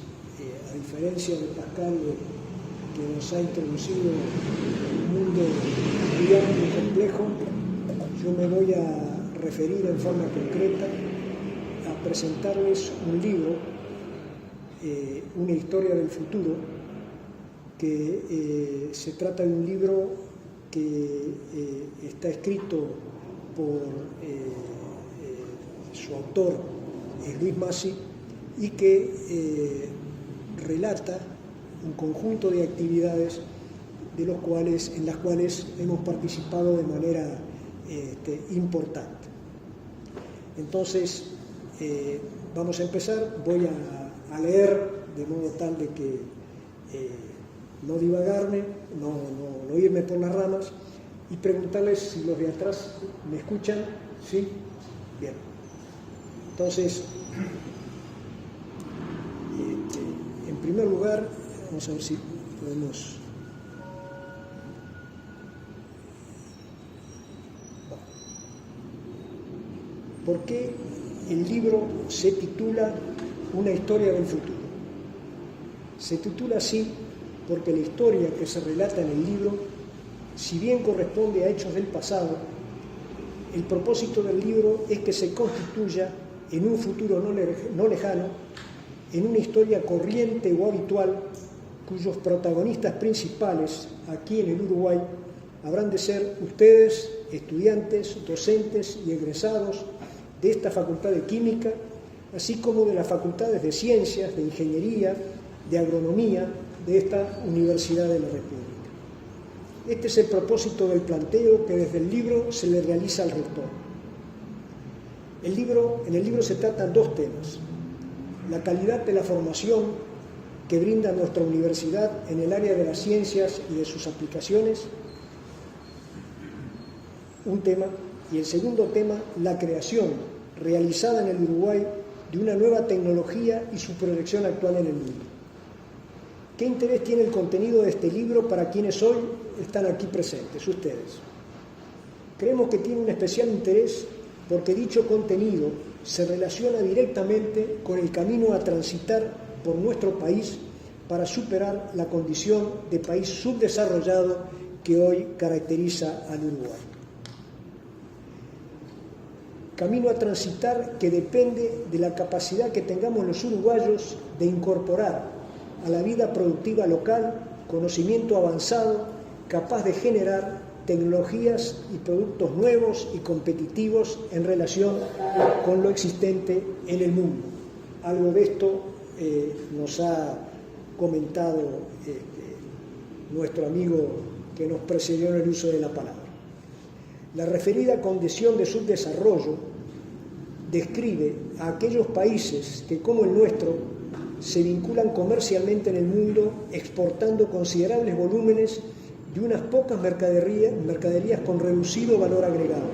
Speaker 2: a diferencia de Pascal, que nos ha introducido en un mundo muy amplio y complejo, yo me voy a referir en forma concreta a presentarles un libro, Una historia del futuro, que se trata de un libro que está escrito por
Speaker 1: su autor es Luis Massi, y que relata un conjunto de actividades en las cuales hemos participado de manera importante. Entonces, vamos a empezar. Voy a leer de modo tal de que no divagarme, no irme por las ramas, y preguntarles si los de atrás me escuchan. ¿Sí? Bien. Entonces, en primer lugar, vamos a ver si podemos... ¿Por qué el libro se titula Una historia del futuro? Se titula así porque la historia que se relata en el libro, si bien corresponde a hechos del pasado, el propósito del libro es que se constituya en un futuro no lejano, en una historia corriente o habitual, cuyos protagonistas principales aquí en el Uruguay habrán de ser ustedes, estudiantes, docentes y egresados de esta Facultad de Química, así como de las facultades de Ciencias, de Ingeniería, de Agronomía de esta Universidad de la República. Este es el propósito del planteo que desde el libro se le realiza al rector. En el libro se tratan dos temas: la calidad de la formación que brinda nuestra universidad en el área de las ciencias y de sus aplicaciones, un tema, y el segundo tema, la creación realizada en el Uruguay de una nueva tecnología y su proyección actual en el mundo. ¿Qué interés tiene el contenido de este libro para quienes hoy están aquí presentes, ustedes? Creemos que tiene un especial interés porque dicho contenido se relaciona directamente con el camino a transitar por nuestro país para superar la condición de país subdesarrollado que hoy caracteriza al Uruguay. Camino a transitar que depende de la capacidad que tengamos los uruguayos de incorporar a la vida productiva local conocimiento avanzado capaz de generar tecnologías y productos nuevos y competitivos en relación con lo existente en el mundo. Algo de esto nos ha comentado nuestro amigo que nos precedió en el uso de la palabra. La referida condición de subdesarrollo describe a aquellos países que, como el nuestro, se vinculan comercialmente en el mundo, exportando considerables volúmenes de unas pocas mercaderías con reducido valor agregado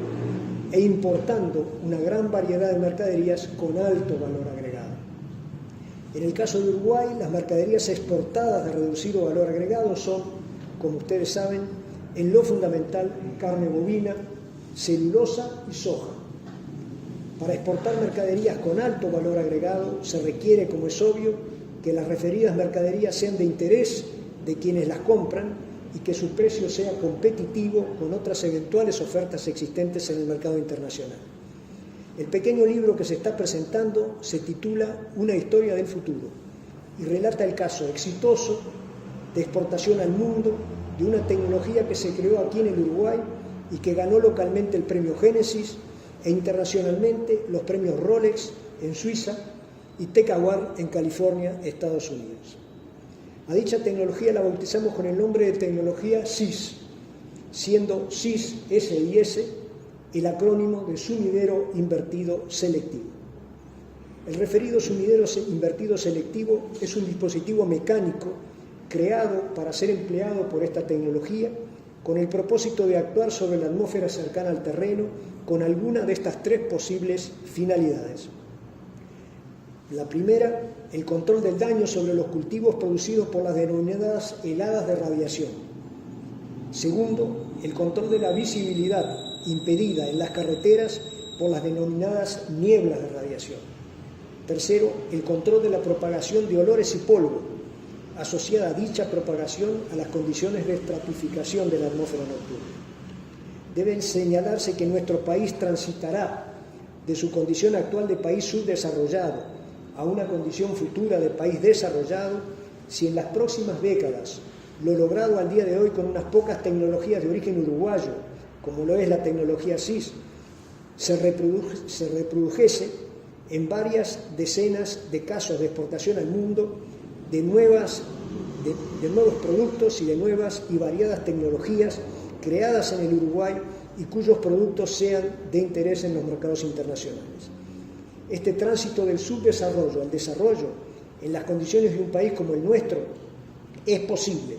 Speaker 1: e importando una gran variedad de mercaderías con alto valor agregado. En el caso de Uruguay, las mercaderías exportadas de reducido valor agregado son, como ustedes saben, en lo fundamental carne bovina, celulosa y soja. Para exportar mercaderías con alto valor agregado se requiere, como es obvio, que las referidas mercaderías sean de interés de quienes las compran y que su precio sea competitivo con otras eventuales ofertas existentes en el mercado internacional. El pequeño libro que se está presentando se titula Una historia del futuro y relata el caso exitoso de exportación al mundo de una tecnología que se creó aquí en el Uruguay y que ganó localmente el premio Génesis e internacionalmente los premios Rolex en Suiza y Tech Award en California, Estados Unidos. A dicha tecnología la bautizamos con el nombre de tecnología SIS, siendo SIS, S-I-S, el acrónimo de sumidero invertido selectivo. El referido sumidero invertido selectivo es un dispositivo mecánico creado para ser empleado por esta tecnología con el propósito de actuar sobre la atmósfera cercana al terreno con alguna de estas tres posibles finalidades. La primera, el control del daño sobre los cultivos producidos por las denominadas heladas de radiación. Segundo, el control de la visibilidad impedida en las carreteras por las denominadas nieblas de radiación. Tercero, el control de la propagación de olores y polvo, asociada a dicha propagación a las condiciones de estratificación de la atmósfera nocturna. Debe señalarse que nuestro país transitará de su condición actual de país subdesarrollado a una condición futura de país desarrollado si en las próximas décadas lo logrado al día de hoy con unas pocas tecnologías de origen uruguayo, como lo es la tecnología SIS, se reprodujese en varias decenas de casos de exportación al mundo de nuevos productos y de nuevas y variadas tecnologías creadas en el Uruguay y cuyos productos sean de interés en los mercados internacionales. Este tránsito del subdesarrollo al desarrollo en las condiciones de un país como el nuestro es posible,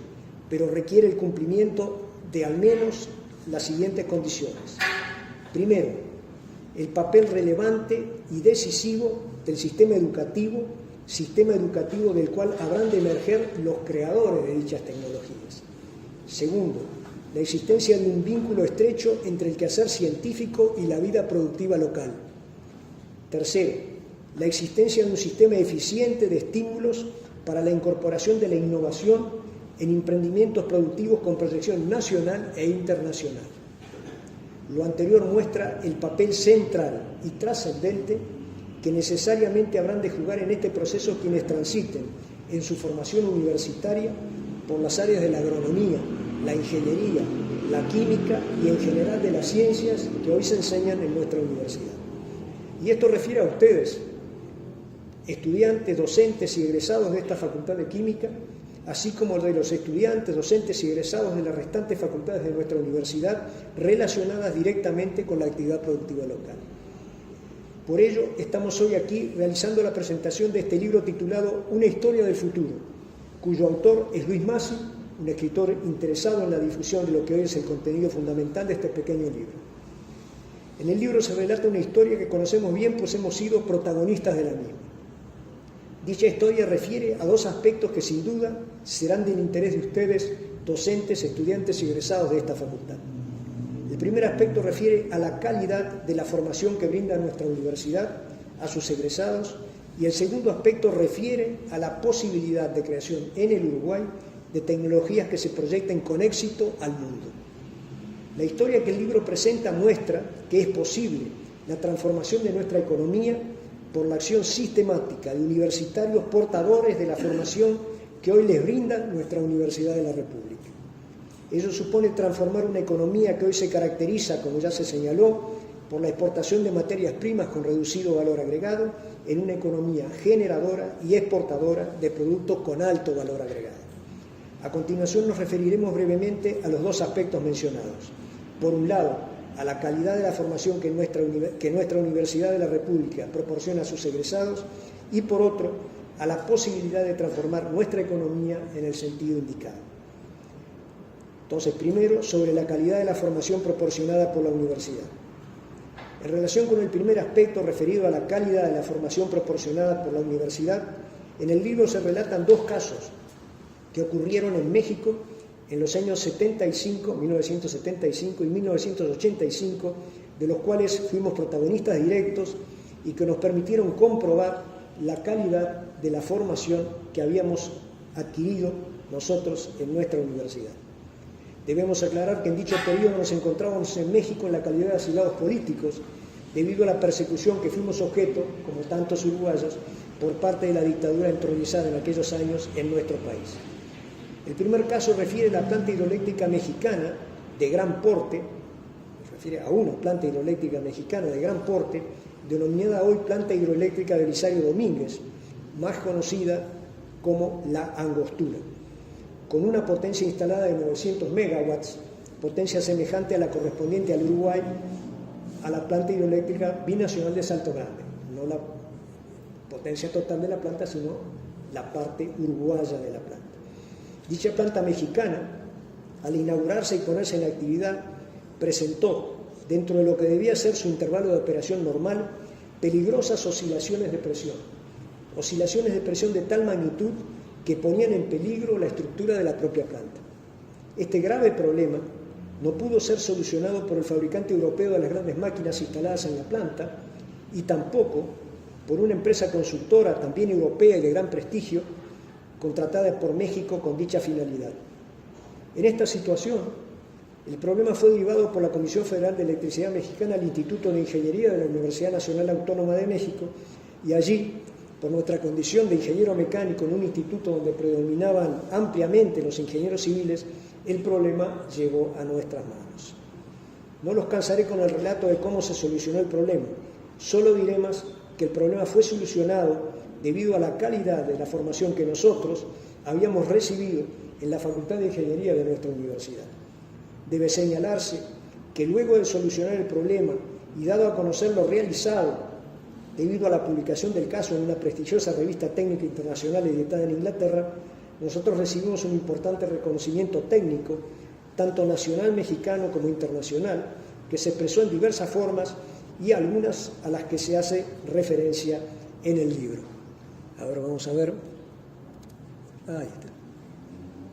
Speaker 1: pero requiere el cumplimiento de al menos las siguientes condiciones. Primero, el papel relevante y decisivo del sistema educativo del cual habrán de emerger los creadores de dichas tecnologías. Segundo, la existencia de un vínculo estrecho entre el quehacer científico y la vida productiva local. Tercero, la existencia de un sistema eficiente de estímulos para la incorporación de la innovación en emprendimientos productivos con proyección nacional e internacional. Lo anterior muestra el papel central y trascendente que necesariamente habrán de jugar en este proceso quienes transiten en su formación universitaria por las áreas de la agronomía, la ingeniería, la química y en general de las ciencias que hoy se enseñan en nuestra universidad. Y esto refiere a ustedes, estudiantes, docentes y egresados de esta Facultad de Química, así como de los estudiantes, docentes y egresados de las restantes facultades de nuestra universidad relacionadas directamente con la actividad productiva local. Por ello, estamos hoy aquí realizando la presentación de este libro titulado Una historia del futuro, cuyo autor es Luis Massi, un escritor interesado en la difusión de lo que hoy es el contenido fundamental de este pequeño libro. En el libro se relata una historia que conocemos bien, pues hemos sido protagonistas de la misma. Dicha historia refiere a dos aspectos que sin duda serán del interés de ustedes, docentes, estudiantes y egresados de esta facultad. El primer aspecto refiere a la calidad de la formación que brinda nuestra universidad a sus egresados y el segundo aspecto refiere a la posibilidad de creación en el Uruguay de tecnologías que se proyecten con éxito al mundo. La historia que el libro presenta muestra que es posible la transformación de nuestra economía por la acción sistemática de universitarios portadores de la formación que hoy les brinda nuestra Universidad de la República. Ello supone transformar una economía que hoy se caracteriza, como ya se señaló, por la exportación de materias primas con reducido valor agregado, en una economía generadora y exportadora de productos con alto valor agregado. A continuación nos referiremos brevemente a los dos aspectos mencionados. Por un lado, a la calidad de la formación que nuestra Universidad de la República proporciona a sus egresados y por otro, a la posibilidad de transformar nuestra economía en el sentido indicado. Entonces, primero, sobre la calidad de la formación proporcionada por la universidad. En relación con el primer aspecto referido a la calidad de la formación proporcionada por la universidad, en el libro se relatan dos casos que ocurrieron en México en los años 1975 y 1985, de los cuales fuimos protagonistas directos y que nos permitieron comprobar la calidad de la formación que habíamos adquirido nosotros en nuestra universidad. Debemos aclarar que en dicho periodo nos encontrábamos en México en la calidad de asilados políticos debido a la persecución que fuimos objeto, como tantos uruguayos, por parte de la dictadura entronizada en aquellos años en nuestro país. El primer caso refiere a la planta hidroeléctrica mexicana de gran porte, refiere a una planta hidroeléctrica mexicana de gran porte, denominada hoy Planta Hidroeléctrica Belisario Domínguez, más conocida como La Angostura, con una potencia instalada de 900 megawatts, potencia semejante a la correspondiente al Uruguay, a la planta hidroeléctrica binacional de Salto Grande, no la potencia total de la planta, sino la parte uruguaya de la planta. Dicha planta mexicana, al inaugurarse y ponerse en actividad, presentó, dentro de lo que debía ser su intervalo de operación normal, peligrosas oscilaciones de presión de tal magnitud que ponían en peligro la estructura de la propia planta. Este grave problema no pudo ser solucionado por el fabricante europeo de las grandes máquinas instaladas en la planta y tampoco por una empresa consultora también europea y de gran prestigio contratada por México con dicha finalidad. En esta situación, el problema fue derivado por la Comisión Federal de Electricidad Mexicana al Instituto de Ingeniería de la Universidad Nacional Autónoma de México y allí, por nuestra condición de ingeniero mecánico en un instituto donde predominaban ampliamente los ingenieros civiles, el problema llegó a nuestras manos.
Speaker 3: No los cansaré con el relato de cómo se solucionó el problema. Solo diremos que el problema fue solucionado debido a la calidad de la formación que nosotros habíamos recibido en la Facultad de Ingeniería de nuestra universidad. Debe señalarse que luego de solucionar el problema y dado a conocer lo realizado debido a la publicación del caso en una prestigiosa revista técnica internacional editada en Inglaterra, nosotros recibimos un importante reconocimiento técnico, tanto nacional mexicano como internacional, que se expresó en diversas formas y algunas a las que se hace referencia en el libro. Ahora vamos a ver. Ahí está.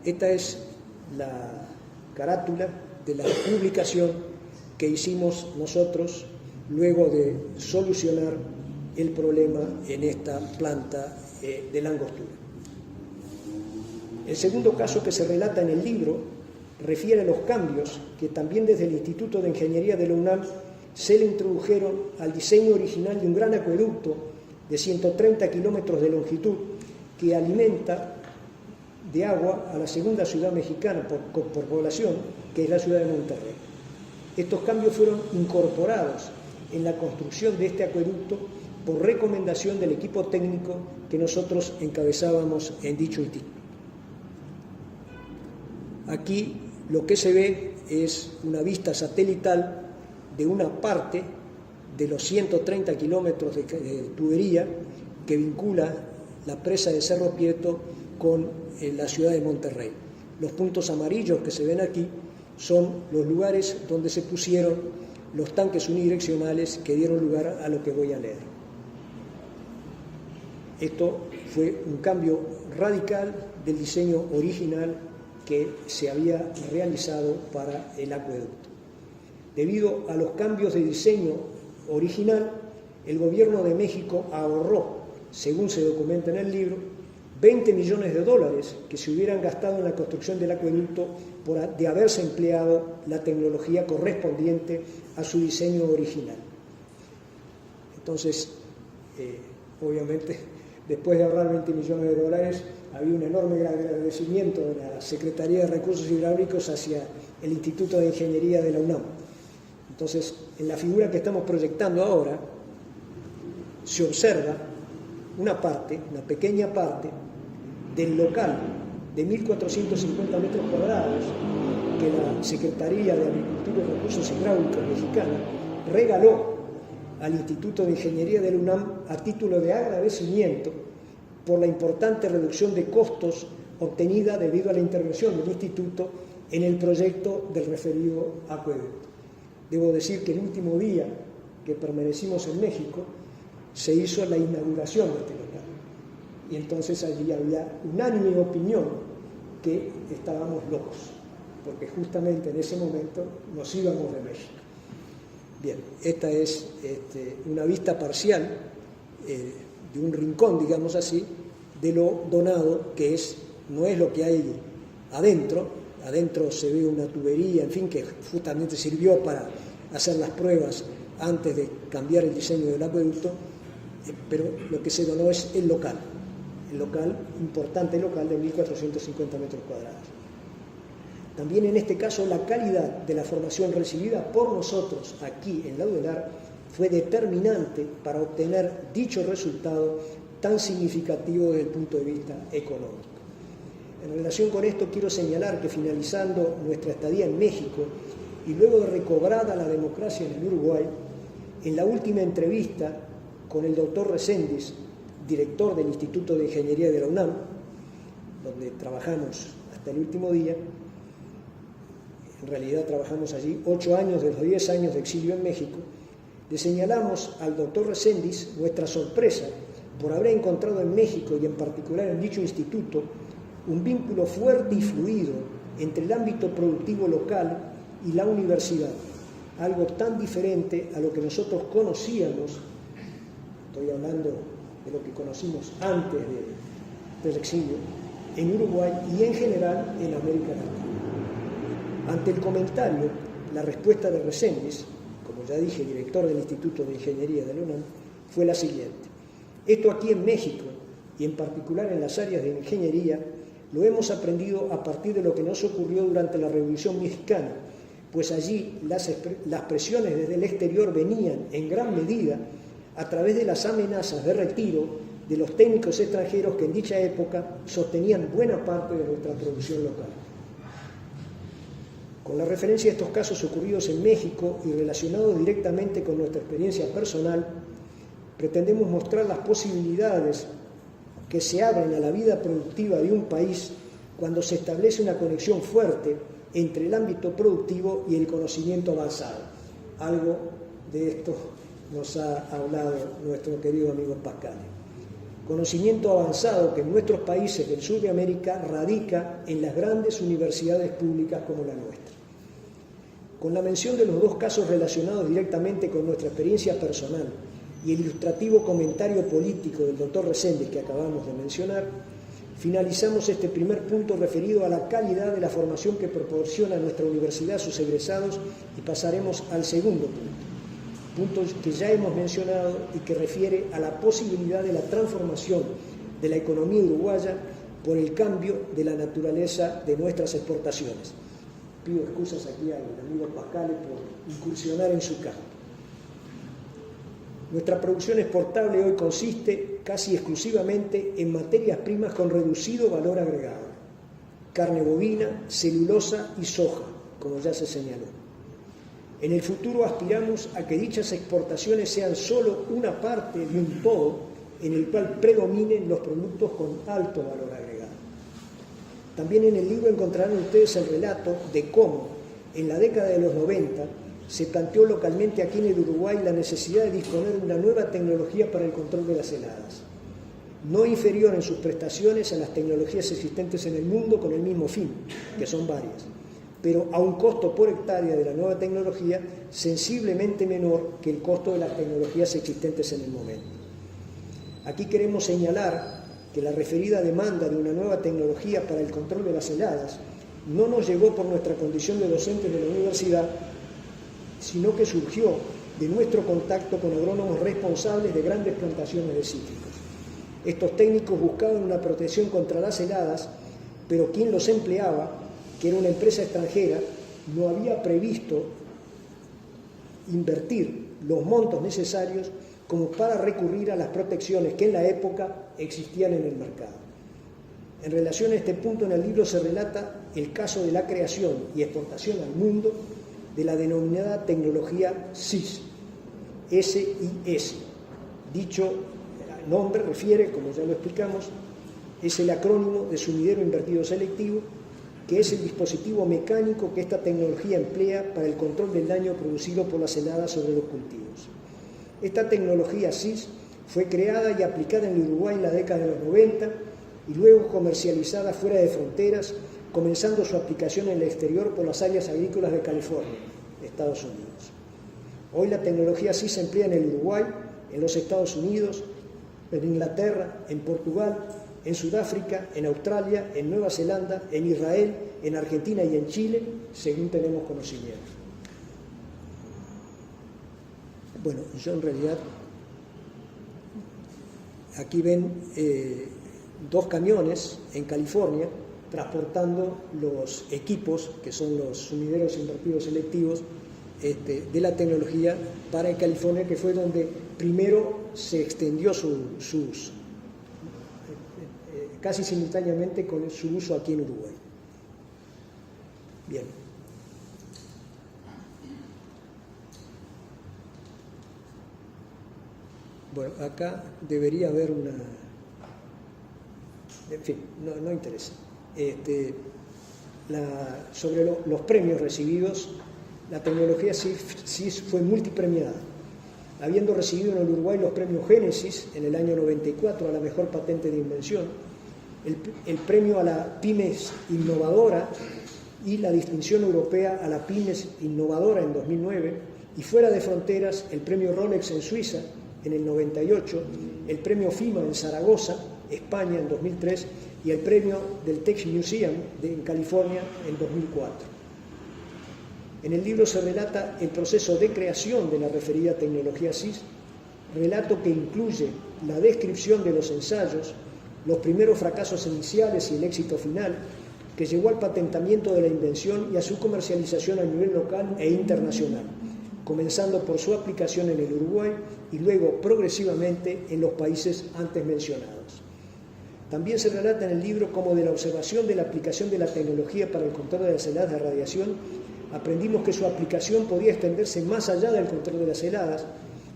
Speaker 3: Esta es la carátula de la publicación que hicimos nosotros luego de solucionar el problema en esta planta de la angostura. El segundo caso que se relata en el libro refiere a los cambios que también desde el Instituto de Ingeniería de la UNAM se le introdujeron al diseño original de un gran acueducto de 130 kilómetros de longitud que alimenta de agua a la segunda ciudad mexicana por población, que es la ciudad de Monterrey. Estos cambios fueron incorporados en la construcción de este acueducto por recomendación del equipo técnico que nosotros encabezábamos en dicho instituto. Aquí lo que se ve es una vista satelital de una parte de los 130 kilómetros de tubería que vincula la presa de Cerro Prieto con la ciudad de Monterrey. Los puntos amarillos que se ven aquí son los lugares donde se pusieron los tanques unidireccionales que dieron lugar a lo que voy a leer. Esto fue un cambio radical del diseño original que se había realizado para el acueducto. Debido a los cambios de diseño original, el gobierno de México ahorró, según se documenta en el libro, $20 millones que se hubieran gastado en la construcción del acueducto de haberse empleado la tecnología correspondiente a su diseño original. Entonces, obviamente, después de ahorrar $20 millones, había un enorme agradecimiento de la Secretaría de Recursos Hidráulicos hacia el Instituto de Ingeniería de la UNAM. Entonces, en la figura que estamos proyectando ahora, se observa una pequeña parte del local de 1.450 metros cuadrados que la Secretaría de Agricultura y Recursos Hidráulicos mexicana regaló al Instituto de Ingeniería de la UNAM a título de agradecimiento por la importante reducción de costos obtenida debido a la intervención del Instituto en el proyecto del referido acueducto. Debo decir que el último día que permanecimos en México se hizo la inauguración de este local. Y entonces allí había unánime opinión que estábamos locos, porque justamente en ese momento nos íbamos de México. Bien, esta es una vista parcial de un rincón, digamos así, de lo donado, que no es lo que hay adentro. Adentro se ve una tubería, en fin, que justamente sirvió para hacer las pruebas antes de cambiar el diseño del acueducto, pero lo que se donó es el local, importante local de 1.450 metros cuadrados. También en este caso la calidad de la formación recibida por nosotros aquí en la UDELAR fue determinante para obtener dicho resultado tan significativo desde el punto de vista económico. En relación con esto quiero señalar que finalizando nuestra estadía en México y luego de recobrada la democracia en el Uruguay, en la última entrevista con el doctor Reséndiz, director del Instituto de Ingeniería de la UNAM, donde trabajamos hasta el último día, en realidad trabajamos allí 8 años de los 10 años de exilio en México, le señalamos al doctor Reséndiz nuestra sorpresa por haber encontrado en México y en particular en dicho instituto un vínculo fuerte y fluido entre el ámbito productivo local y la universidad, algo tan diferente a lo que nosotros conocíamos, estoy hablando de lo que conocimos antes del exilio, en Uruguay y en general en América Latina. Ante el comentario, la respuesta de Reséndiz, como ya dije, director del Instituto de Ingeniería de la UNAM, fue la siguiente: esto aquí en México, y en particular en las áreas de ingeniería, lo hemos aprendido a partir de lo que nos ocurrió durante la Revolución Mexicana, pues allí las presiones desde el exterior venían en gran medida a través de las amenazas de retiro de los técnicos extranjeros que en dicha época sostenían buena parte de nuestra producción local. Con la referencia a estos casos ocurridos en México y relacionados directamente con nuestra experiencia personal, pretendemos mostrar las posibilidades que se abren a la vida productiva de un país cuando se establece una conexión fuerte entre el ámbito productivo y el conocimiento avanzado. Algo de esto nos ha hablado nuestro querido amigo Pascale. Conocimiento avanzado que en nuestros países del sur de América radica en las grandes universidades públicas como la nuestra. Con la mención de los dos casos relacionados directamente con nuestra experiencia personal y el ilustrativo comentario político del doctor Reséndez que acabamos de mencionar, finalizamos este primer punto referido a la calidad de la formación que proporciona nuestra universidad a sus egresados y pasaremos al segundo punto que ya hemos mencionado y que refiere a la posibilidad de la transformación de la economía uruguaya por el cambio de la naturaleza de nuestras exportaciones. Pido excusas aquí al amigo Pascale por incursionar en su campo. Nuestra producción exportable hoy consiste casi exclusivamente en materias primas con reducido valor agregado: carne bovina, celulosa y soja, como ya se señaló. En el futuro aspiramos a que dichas exportaciones sean solo una parte de un todo en el cual predominen los productos con alto valor agregado. También en el libro encontrarán ustedes el relato de cómo, en la década de los 90, se planteó localmente aquí en el Uruguay la necesidad de disponer de una nueva tecnología para el control de las heladas, no inferior en sus prestaciones a las tecnologías existentes en el mundo con el mismo fin, que son varias, pero a un costo por hectárea de la nueva tecnología sensiblemente menor que el costo de las tecnologías existentes en el momento. Aquí queremos señalar que la referida demanda de una nueva tecnología para el control de las heladas no nos llegó por nuestra condición de docentes de la universidad, sino que surgió de nuestro contacto con agrónomos responsables de grandes plantaciones de cítricos. Estos técnicos buscaban una protección contra las heladas, pero quien los empleaba, que era una empresa extranjera, no había previsto invertir los montos necesarios como para recurrir a las protecciones que en la época existían en el mercado. En relación a este punto, en el libro se relata el caso de la creación y exportación al mundo de la denominada tecnología SIS, SIS. Dicho nombre refiere, como ya lo explicamos, es el acrónimo de sumidero invertido selectivo, que es el dispositivo mecánico que esta tecnología emplea para el control del daño producido por las heladas sobre los cultivos. Esta tecnología SIS fue creada y aplicada en el Uruguay en la década de los 90 y luego comercializada fuera de fronteras, comenzando su aplicación en el exterior por las áreas agrícolas de California, Estados Unidos. Hoy la tecnología SIS se emplea en el Uruguay, en los Estados Unidos, en Inglaterra, en Portugal, en Sudáfrica, en Australia, en Nueva Zelanda, en Israel, en Argentina y en Chile, según tenemos conocimiento. Bueno, yo en realidad, aquí ven dos camiones en California transportando los equipos, que son los sumideros invertidos selectivos, de la tecnología para California, que fue donde primero se extendió casi simultáneamente con su uso aquí en Uruguay. Bien. Bueno, acá debería haber una... En fin, no interesa. Sobre los premios recibidos, la tecnología SIS fue multipremiada, habiendo recibido en el Uruguay los premios Génesis en el año 94 a la mejor patente de invención, el premio a la Pymes Innovadora y la distinción europea a la Pymes Innovadora en 2009, y fuera de fronteras el premio Rolex en Suiza en el 98, el premio FIMA en Zaragoza, España en 2003 y el premio del Tech Museum en California en 2004. En el libro se relata el proceso de creación de la referida tecnología SIS, relato que incluye la descripción de los ensayos, los primeros fracasos iniciales y el éxito final, que llegó al patentamiento de la invención y a su comercialización a nivel local e internacional, comenzando por su aplicación en el Uruguay y luego progresivamente en los países antes mencionados. También se relata en el libro cómo de la observación de la aplicación de la tecnología para el control de las heladas de radiación aprendimos que su aplicación podía extenderse más allá del control de las heladas,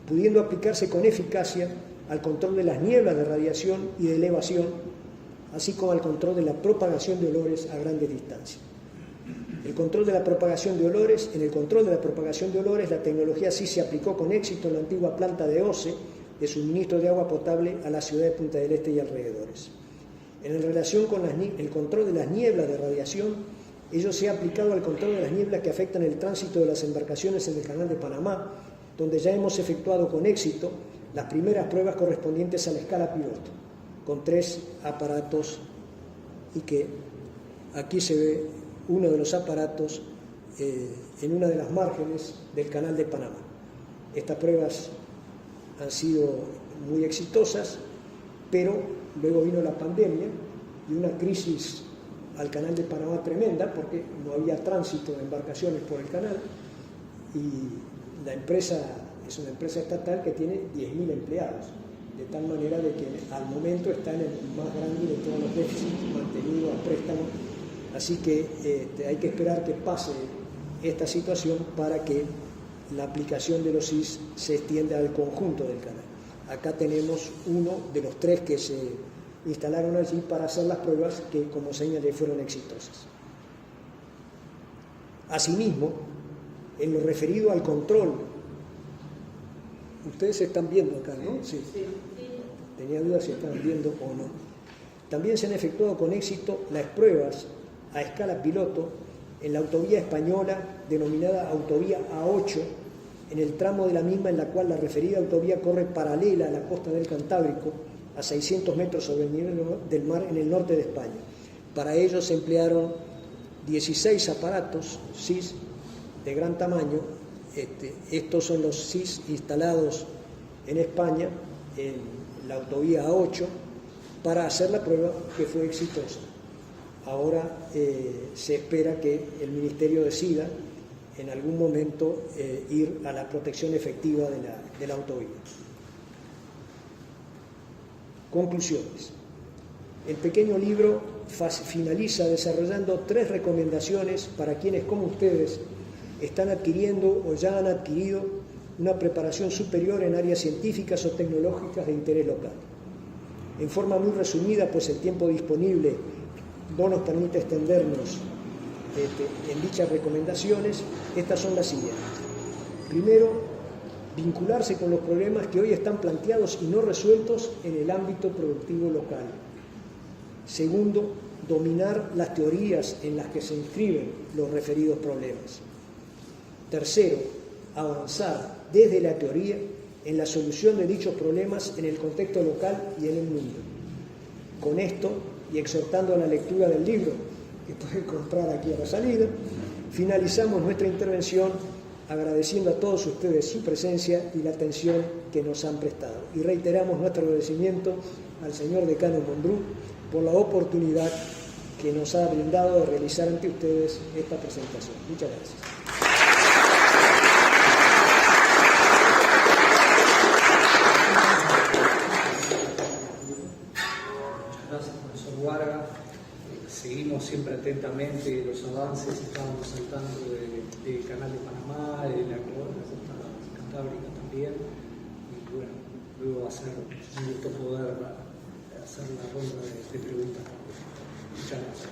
Speaker 3: pudiendo aplicarse con eficacia al control de las nieblas de radiación y de elevación, así como al control de la propagación de olores a grandes distancias. En el control de la propagación de olores, la tecnología sí se aplicó con éxito en la antigua planta de OCE de suministro de agua potable a la ciudad de Punta del Este y alrededores. En relación con el control de las nieblas de radiación, ello se ha aplicado al control de las nieblas que afectan el tránsito de las embarcaciones en el Canal de Panamá, donde ya hemos efectuado con éxito las primeras pruebas correspondientes a la escala piloto, con 3 aparatos, y que aquí se ve uno de los aparatos en una de las márgenes del Canal de Panamá. Estas pruebas han sido muy exitosas, pero luego vino la pandemia y una crisis al Canal de Panamá tremenda, porque no había tránsito de embarcaciones por el canal, y la empresa es una empresa estatal que tiene 10.000 empleados, de tal manera de que al momento está en el más grande de todos los déficits mantenidos a préstamo. Así que hay que esperar que pase esta situación para que la aplicación de los SIS se extienda al conjunto del canal. Acá tenemos uno de los 3 que se instalaron allí para hacer las pruebas que, como señalé, fueron exitosas. Asimismo, en lo referido al control, ustedes están viendo acá, ¿no? Sí. Tenía dudas si estaban viendo o no. También se han efectuado con éxito las pruebas a escala piloto en la autovía española denominada autovía A8, en el tramo de la misma en la cual la referida autovía corre paralela a la costa del Cantábrico, a 600 metros sobre el nivel del mar en el norte de España. Para ello se emplearon 16 aparatos SIS de gran tamaño. Estos son los SIS instalados en España, en la autovía A8, para hacer la prueba, que fue exitosa. Ahora se espera que el Ministerio decida en algún momento ir a la protección efectiva de la autovía. Conclusiones. El pequeño libro finaliza desarrollando 3 recomendaciones para quienes, como ustedes, están adquiriendo o ya han adquirido una preparación superior en áreas científicas o tecnológicas de interés local. En forma muy resumida, pues el tiempo disponible no nos permite extendernos en dichas recomendaciones, estas son las siguientes. Primero, vincularse con los problemas que hoy están planteados y no resueltos en el ámbito productivo local. Segundo, dominar las teorías en las que se inscriben los referidos problemas. Tercero, avanzar desde la teoría en la solución de dichos problemas en el contexto local y en el mundo. Con esto, y exhortando a la lectura del libro, que pueden comprar aquí a la salida, finalizamos nuestra intervención agradeciendo a todos ustedes su presencia y la atención que nos han prestado. Y reiteramos nuestro agradecimiento al señor decano Mondru por la oportunidad que nos ha brindado de realizar ante ustedes esta presentación. Muchas gracias.
Speaker 1: Seguimos siempre atentamente los avances, estábamos saltando del Canal de Panamá, de la costa cantábrica también, y bueno, luego va a ser un gusto poder hacer la ronda de preguntas. Muchas gracias.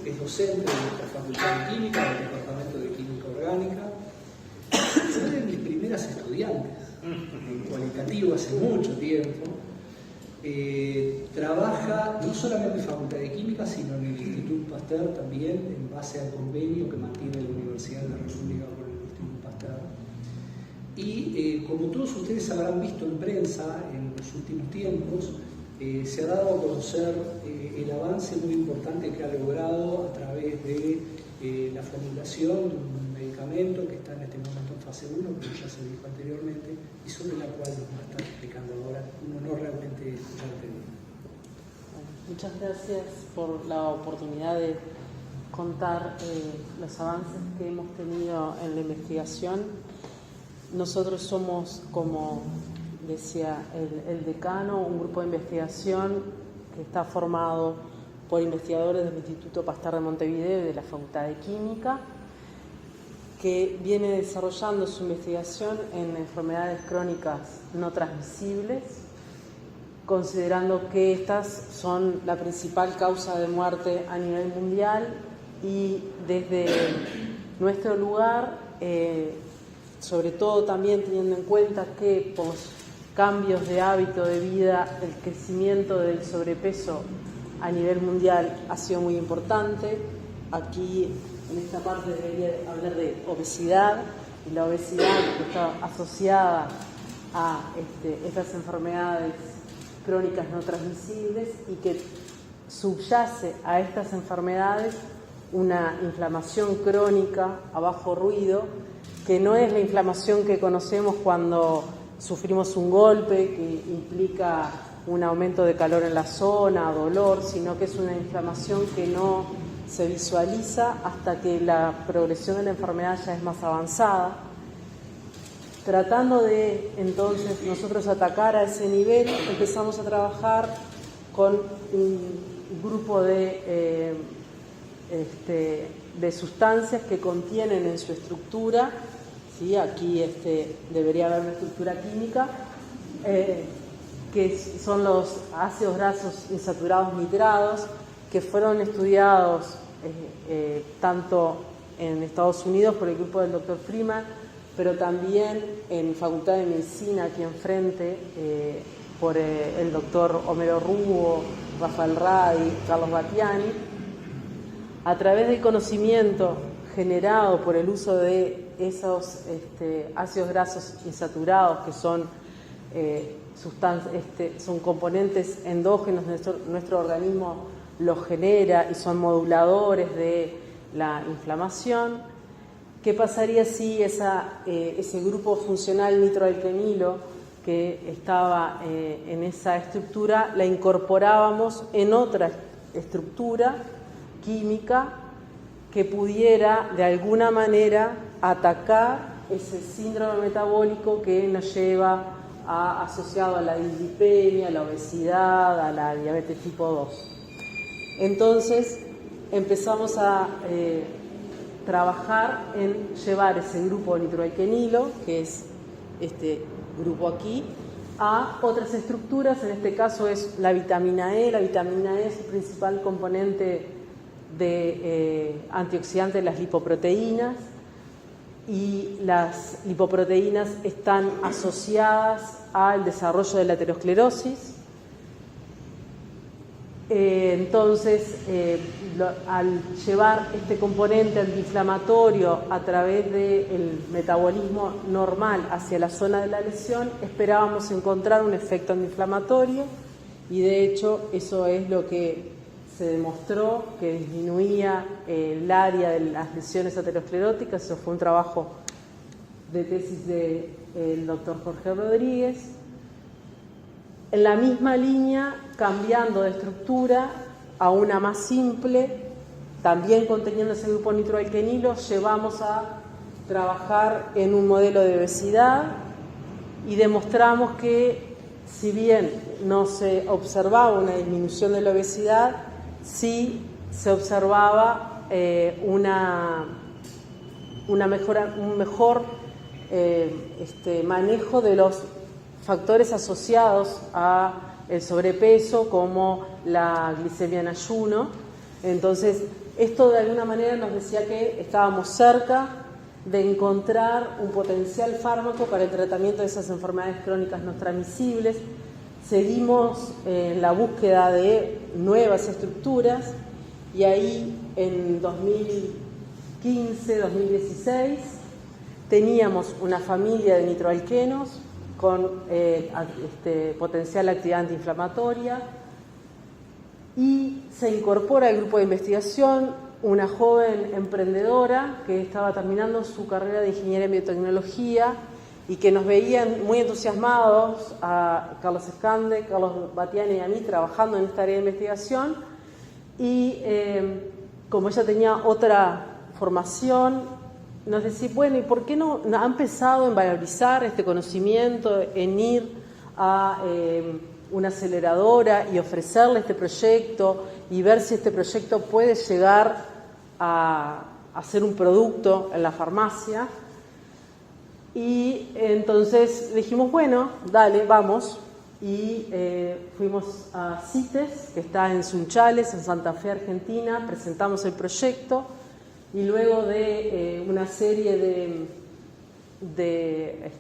Speaker 1: Es docente de nuestra Facultad de Química, del Departamento de Química Orgánica. Fue de mis primeras estudiantes, en cualitativo hace mucho tiempo. Trabaja no solamente en Facultad de Química, sino en el Instituto Pasteur también, en base al convenio que mantiene la Universidad de la República con el Instituto Pasteur. Y como todos ustedes habrán visto en prensa en los últimos tiempos, se ha dado a conocer el avance muy importante que ha logrado a través de la formulación de un medicamento que está en este momento en fase 1, como ya se dijo anteriormente, y sobre la cual nos va a estar explicando ahora. Un honor realmente escucharte.
Speaker 4: Muchas gracias por la oportunidad de contar los avances que hemos tenido en la investigación. Nosotros somos, como decía el decano, un grupo de investigación que está formado por investigadores del Instituto Pasteur de Montevideo y de la Facultad de Química, que viene desarrollando su investigación en enfermedades crónicas no transmisibles, considerando que estas son la principal causa de muerte a nivel mundial, y desde nuestro lugar, sobre todo también teniendo en cuenta que por los cambios de hábito de vida, el crecimiento del sobrepeso a nivel mundial ha sido muy importante. Aquí en esta parte debería hablar de obesidad, y la obesidad que está asociada a estas enfermedades crónicas no transmisibles, y que subyace a estas enfermedades una inflamación crónica a bajo ruido, que no es la inflamación que conocemos cuando sufrimos un golpe que implica un aumento de calor en la zona, dolor, sino que es una inflamación que no se visualiza hasta que la progresión de la enfermedad ya es más avanzada. Tratando de entonces nosotros atacar a ese nivel, empezamos a trabajar con un grupo de sustancias que contienen en su estructura, ¿sí? Aquí debería haber una estructura química, que son los ácidos grasos insaturados nitrados, que fueron estudiados tanto en Estados Unidos por el grupo del Dr. Freeman, pero también en Facultad de Medicina, aquí enfrente, por el doctor Homero Rubo, Rafael Radi, Carlos Battiani. A través del conocimiento generado por el uso de esos ácidos grasos insaturados, que son son componentes endógenos, nuestro organismo los genera y son moduladores de la inflamación. ¿Qué pasaría si ese grupo funcional nitroalquenilo que estaba en esa estructura la incorporábamos en otra estructura química que pudiera de alguna manera atacar ese síndrome metabólico que nos lleva asociado a la dislipemia, a la obesidad, a la diabetes tipo 2? Entonces empezamos a trabajar en llevar ese grupo nitroalquenilo, que es este grupo aquí, a otras estructuras. En este caso es la vitamina E. La vitamina E es el principal componente de antioxidante de las lipoproteínas, y las lipoproteínas están asociadas al desarrollo de la aterosclerosis. Entonces, al llevar este componente antiinflamatorio a través del metabolismo normal hacia la zona de la lesión, esperábamos encontrar un efecto antiinflamatorio, y de hecho eso es lo que se demostró, que disminuía el área de las lesiones ateroscleróticas. Eso fue un trabajo de tesis del doctor Jorge Rodríguez. En la misma línea, cambiando de estructura a una más simple, también conteniendo ese grupo nitroalquenilo, llevamos a trabajar en un modelo de obesidad y demostramos que, si bien no se observaba una disminución de la obesidad, sí se observaba una mejora, un mejor manejo de los factores asociados a el sobrepeso, como la glicemia en ayuno. Entonces, esto de alguna manera nos decía que estábamos cerca de encontrar un potencial fármaco para el tratamiento de esas enfermedades crónicas no transmisibles. Seguimos en la búsqueda de nuevas estructuras, y ahí en 2015, 2016 teníamos una familia de nitroalquenos con potencial actividad antiinflamatoria, y se incorpora al grupo de investigación una joven emprendedora que estaba terminando su carrera de ingeniería en biotecnología y que nos veían muy entusiasmados a Carlos Escande, Carlos Batiani y a mí trabajando en esta área de investigación, y como ella tenía otra formación, nos decía, bueno, ¿y por qué no ha empezado en valorizar este conocimiento, en ir a una aceleradora y ofrecerle este proyecto y ver si este proyecto puede llegar a ser un producto en la farmacia? Y entonces dijimos, bueno, dale, vamos. Y fuimos a CITES, que está en Sunchales, en Santa Fe, Argentina, presentamos el proyecto y luego de una serie de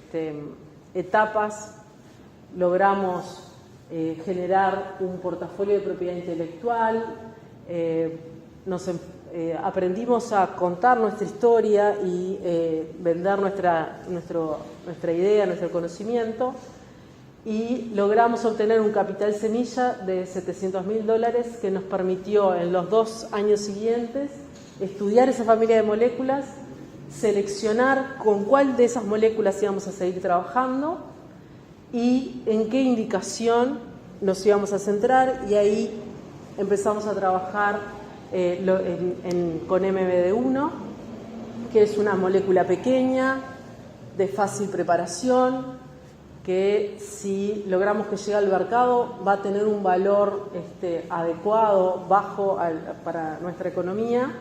Speaker 4: etapas logramos generar un portafolio de propiedad intelectual, aprendimos a contar nuestra historia y vender nuestra idea, nuestro conocimiento, y logramos obtener un capital semilla de $700.000 que nos permitió en los 2 años siguientes estudiar esa familia de moléculas, seleccionar con cuál de esas moléculas íbamos a seguir trabajando y en qué indicación nos íbamos a centrar, y ahí empezamos a trabajar con MBD1, que es una molécula pequeña, de fácil preparación, que si logramos que llegue al mercado va a tener un valor adecuado, bajo para nuestra economía,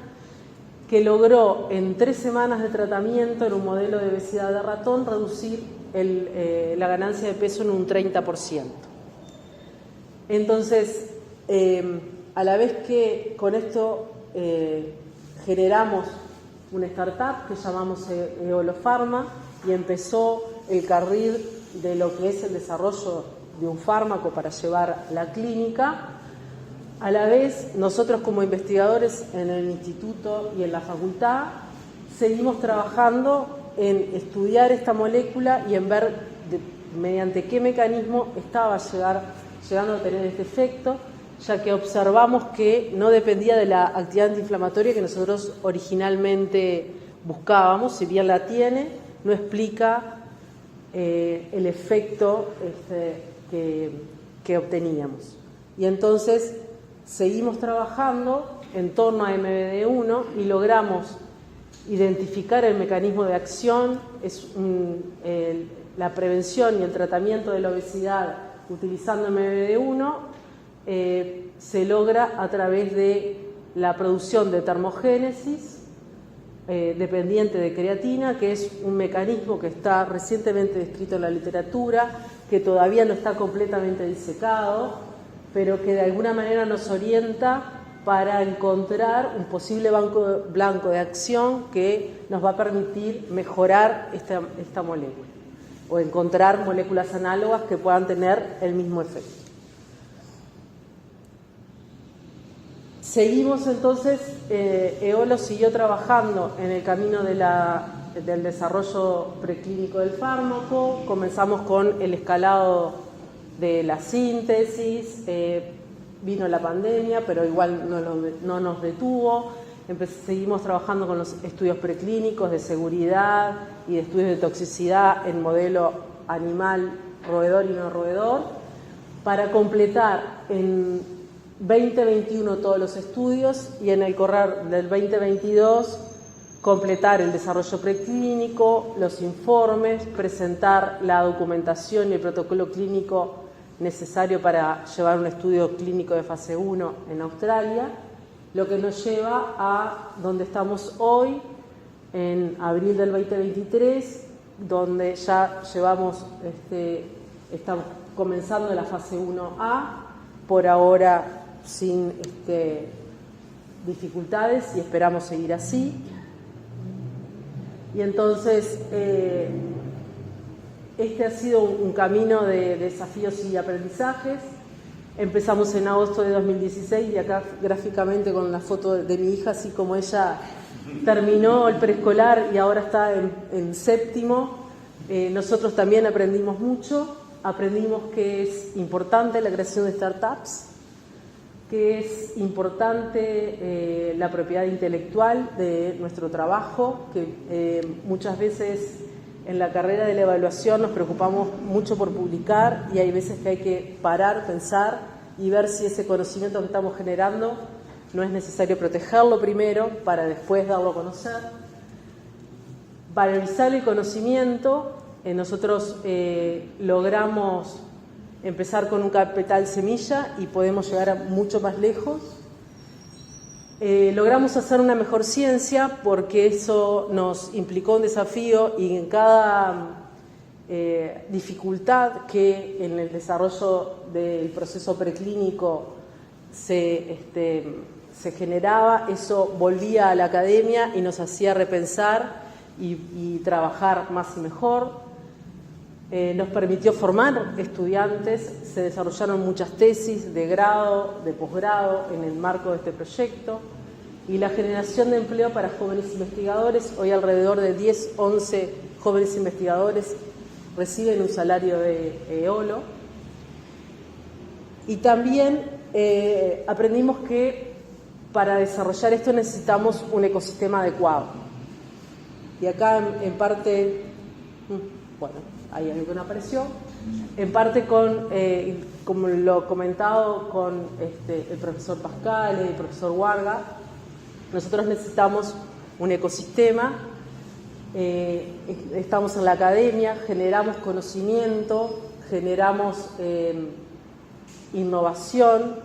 Speaker 4: que logró en 3 semanas de tratamiento en un modelo de obesidad de ratón reducir la ganancia de peso en un 30%. Entonces, a la vez que con esto generamos una startup que llamamos Eolofarma, y empezó el carril de lo que es el desarrollo de un fármaco para llevar a la clínica. A la vez, nosotros como investigadores en el instituto y en la facultad seguimos trabajando en estudiar esta molécula y en ver mediante qué mecanismo estaba llegando a tener este efecto, ya que observamos que no dependía de la actividad antiinflamatoria que nosotros originalmente buscábamos. Si bien la tiene, no explica el efecto que obteníamos. Y entonces seguimos trabajando en torno a MBD1 y logramos identificar el mecanismo de acción. Es la prevención y el tratamiento de la obesidad utilizando MBD1 se logra a través de la producción de termogénesis dependiente de creatina, que es un mecanismo que está recientemente descrito en la literatura, que todavía no está completamente disecado, pero que de alguna manera nos orienta para encontrar un posible blanco de acción que nos va a permitir mejorar esta molécula o encontrar moléculas análogas que puedan tener el mismo efecto. Seguimos entonces, Eolo siguió trabajando en el camino del desarrollo preclínico del fármaco. Comenzamos con el escalado de la síntesis, vino la pandemia, pero igual no nos detuvo. Seguimos trabajando con los estudios preclínicos de seguridad y de estudios de toxicidad en modelo animal, roedor y no roedor, para completar en 2021 todos los estudios y en el correr del 2022 completar el desarrollo preclínico, los informes, presentar la documentación y el protocolo clínico necesario para llevar un estudio clínico de fase 1 en Australia, lo que nos lleva a donde estamos hoy, en abril del 2023, donde ya estamos comenzando la fase 1A, por ahora sin dificultades, y esperamos seguir así. Y entonces este ha sido un camino de desafíos y aprendizajes. Empezamos en agosto de 2016 y acá gráficamente con la foto de mi hija, así como ella terminó el preescolar y ahora está en 7º. Nosotros también aprendimos mucho, aprendimos que es importante la creación de startups, que es importante la propiedad intelectual de nuestro trabajo, que muchas veces en la carrera de la evaluación nos preocupamos mucho por publicar y hay veces que hay que parar, pensar y ver si ese conocimiento que estamos generando no es necesario protegerlo primero para después darlo a conocer. Valorizar el conocimiento. Nosotros logramos empezar con un capital semilla y podemos llegar mucho más lejos. Logramos hacer una mejor ciencia porque eso nos implicó un desafío y en cada dificultad que en el desarrollo del proceso preclínico se generaba, eso volvía a la academia y nos hacía repensar y trabajar más y mejor. Nos permitió formar estudiantes, se desarrollaron muchas tesis de grado, de posgrado en el marco de este proyecto y la generación de empleo para jóvenes investigadores. Hoy alrededor de 10, 11 jóvenes investigadores reciben un salario de EOLO. Y también aprendimos que para desarrollar esto necesitamos un ecosistema adecuado. Y acá en parte, bueno, hay algo que no apareció, en parte con, como lo comentado con el profesor Pascal y el profesor Warga, nosotros necesitamos un ecosistema, estamos en la academia, generamos conocimiento, generamos innovación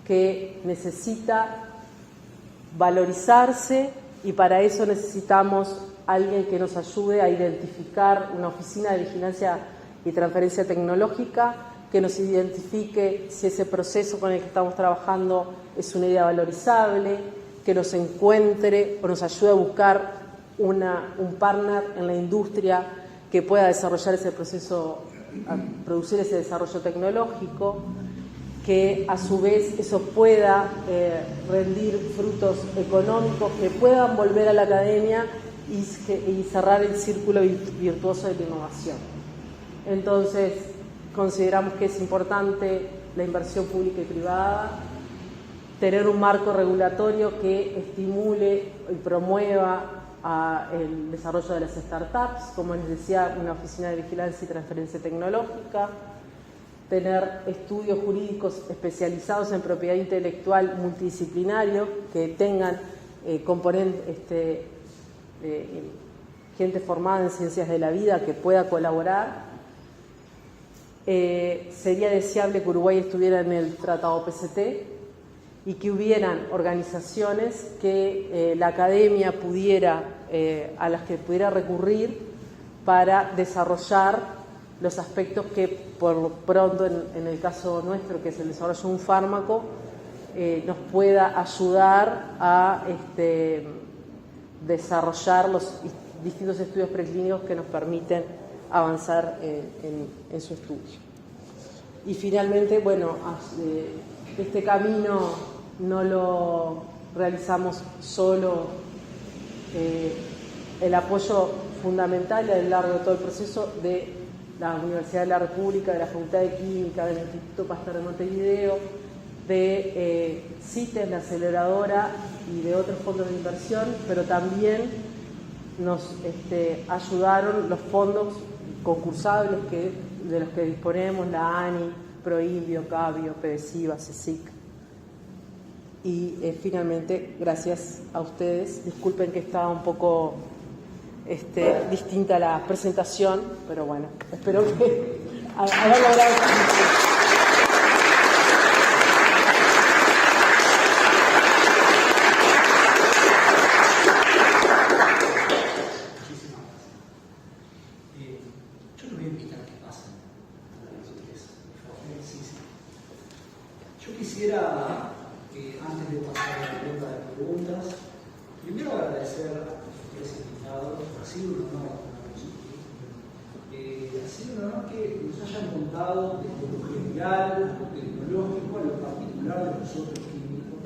Speaker 4: que necesita valorizarse y para eso necesitamos alguien que nos ayude a identificar una oficina de vigilancia y transferencia tecnológica que nos identifique si ese proceso con el que estamos trabajando es una idea valorizable, que nos encuentre o nos ayude a buscar un partner en la industria que pueda desarrollar ese proceso, a producir ese desarrollo tecnológico, que a su vez eso pueda rendir frutos económicos que puedan volver a la academia y cerrar el círculo virtuoso de la innovación. Entonces, consideramos que es importante la inversión pública y privada, tener un marco regulatorio que estimule y promueva el desarrollo de las startups, como les decía, una oficina de vigilancia y transferencia tecnológica, tener estudios jurídicos especializados en propiedad intelectual multidisciplinario que tengan gente formada en ciencias de la vida que pueda colaborar. Sería deseable que Uruguay estuviera en el Tratado PCT y que hubieran organizaciones que la academia a las que pudiera recurrir para desarrollar los aspectos que por lo pronto en el caso nuestro, que es el desarrollo de un fármaco, nos pueda ayudar a desarrollar los distintos estudios preclínicos que nos permiten avanzar en su estudio. Y finalmente, bueno, este camino no lo realizamos solo, el apoyo fundamental a lo largo de todo el proceso de la Universidad de la República, de la Facultad de Química, del Instituto Pasteur de Montevideo, de CITES, la aceleradora, y de otros fondos de inversión, pero también nos ayudaron los fondos concursables de los que disponemos, la ANI, PROINVIO, CABIO, PDCIVA, CSIC. Y finalmente, gracias a ustedes. Disculpen que estaba un poco distinta la presentación, pero bueno, espero que haber logrado.
Speaker 1: Yo quisiera, antes de pasar a la ronda de preguntas, primero agradecer a los tres invitados. Ha sido un honor ha sido un honor que nos hayan contado desde lo general, lo tecnológico, a lo particular de nosotros químicos.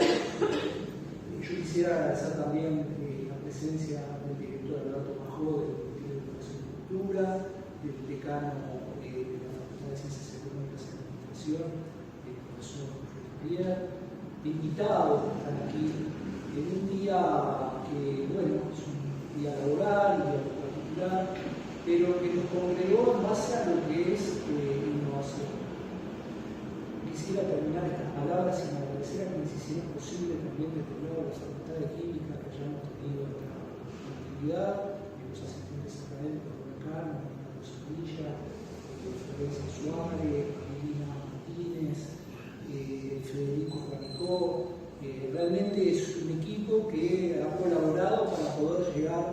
Speaker 1: Yo quisiera agradecer también la presencia del director Alberto Majó del Ministerio de Educación y Cultura, del decano de la Facultad de Ciencias Económicas y Administración, el profesor Javier, invitados a estar aquí en un día que, bueno, es un día laboral, un día particular, pero que nos congregó en base a lo que es innovación. Quisiera terminar estas palabras sin agradecer a quienes hicieron posible también desde luego la Facultad de Química que hayamos tenido esta actividad, los asistentes académicos de Carmen, Carlos Sevilla, Florencia Suárez, Elina Martínez, Federico Francó. Realmente es un equipo que ha colaborado para poder llegar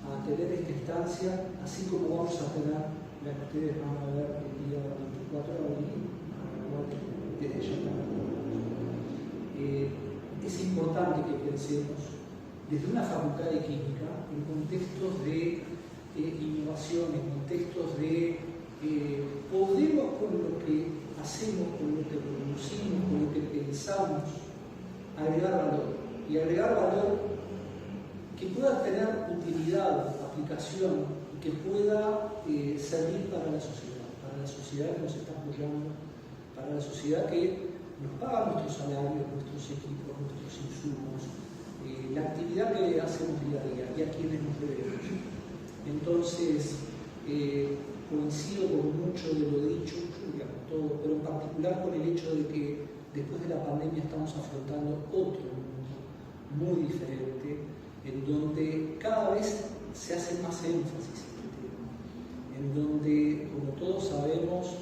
Speaker 1: a tener esta instancia, así como vamos a tener la que ustedes van a ver el día 24 de abril, desde ya es importante que pensemos desde una facultad de química en contextos de innovación, en contextos de podemos con lo que hacemos, con lo que producimos, con lo que pensamos, agregar valor. Y agregar valor que pueda tener utilidad, aplicación, y que pueda servir para la sociedad que nos está apoyando, para la sociedad que nos paga nuestros salarios, nuestros equipos, nuestros insumos, la actividad que hacemos día a día y a quienes nos debemos. Entonces, coincido con mucho de lo dicho, con todo, pero en particular con el hecho de que después de la pandemia estamos afrontando otro mundo muy diferente, en donde cada vez se hace más énfasis en este tema, en donde, como todos sabemos,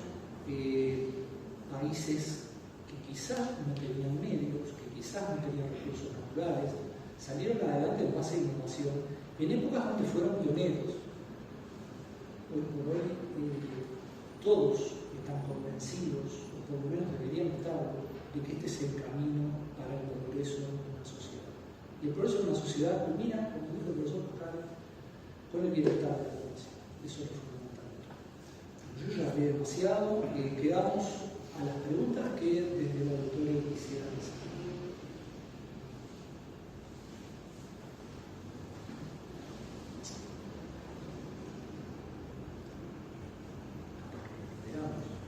Speaker 1: países que quizás no tenían medios, que quizás no tenían recursos naturales, salieron adelante en base a innovación, en épocas donde fueron pioneros. Hoy por hoy todos están convencidos, o por lo menos deberían estar, de que este es el camino para el progreso de una sociedad. Y el progreso de una sociedad culmina, como dijo el profesor Cajal, con el bienestar de la población. Eso es lo fundamental. Yo ya hablé demasiado, quedamos a las preguntas que desde el auditorio quisiera hacer.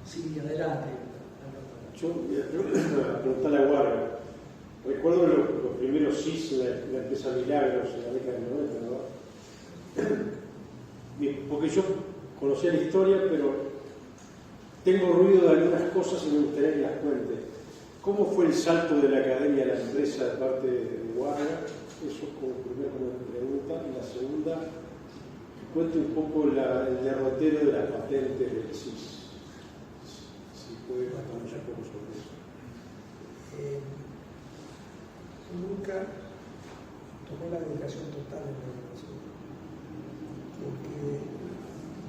Speaker 1: Sí, adelante.
Speaker 5: Yo voy a preguntarle a Warren. Recuerdo los primeros SIS en la empresa Milagros en la década del 90, ¿no? Porque yo conocía la historia, pero tengo ruido de algunas cosas y me gustaría que las cuente. ¿Cómo fue el salto de la academia a la empresa de parte de Warren? Eso es como primera pregunta. Y la segunda, que cuente un poco el derrotero de las patentes del SIS. Puede contar un poco sobre eso.
Speaker 3: Nunca tomé la dedicación total en la educación, porque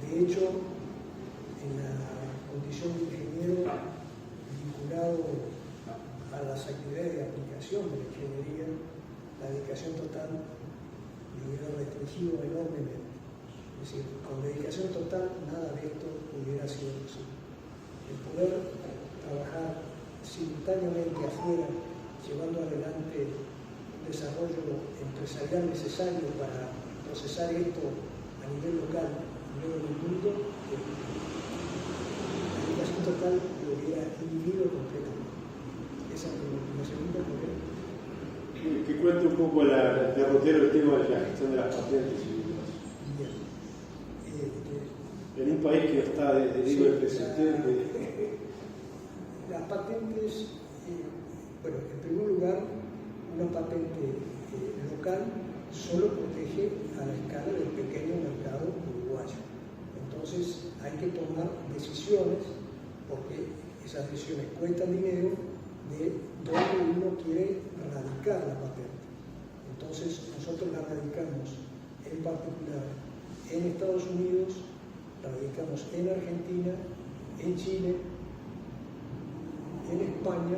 Speaker 3: de hecho en la condición de ingeniero vinculado a las actividades de aplicación de la ingeniería, la dedicación total me hubiera restringido enormemente. Es decir, con dedicación total nada de esto hubiera sido posible. El poder trabajar simultáneamente afuera, llevando adelante un desarrollo empresarial necesario para procesar esto a nivel local y luego en el mundo, la dedicación total lo hubiera inhibido completamente. Esa es la segunda problema.
Speaker 5: Que cuente un poco el derrotero del tema de la gestión de las patentes y demás. En un país que está de libre presidente.
Speaker 3: Las patentes, bueno, en primer lugar, una patente local solo protege a la escala del pequeño mercado uruguayo. Entonces hay que tomar decisiones, porque esas decisiones cuestan dinero, de dónde uno quiere radicar la patente. Entonces nosotros la radicamos en particular en Estados Unidos, la radicamos en Argentina, en Chile, en España,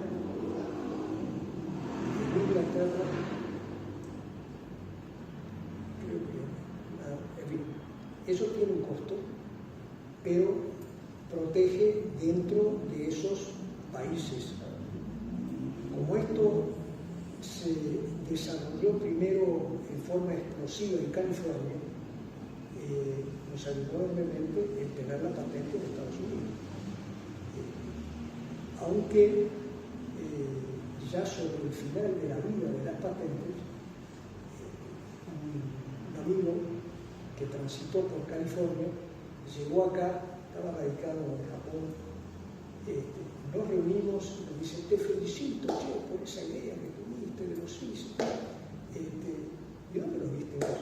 Speaker 3: en Inglaterra, creo que, en fin, eso tiene un costo, pero protege dentro de esos países. Como esto se desarrolló primero en forma explosiva en California, nos ayudó enormemente en tener la patente en Estados Unidos. Aunque ya sobre el final de la vida de las patentes, un amigo que transitó por California llegó acá, estaba radicado en Japón, nos reunimos y nos dice: te felicito, che, por esa idea que tuviste de los suizos. ¿Y dónde lo viste vos?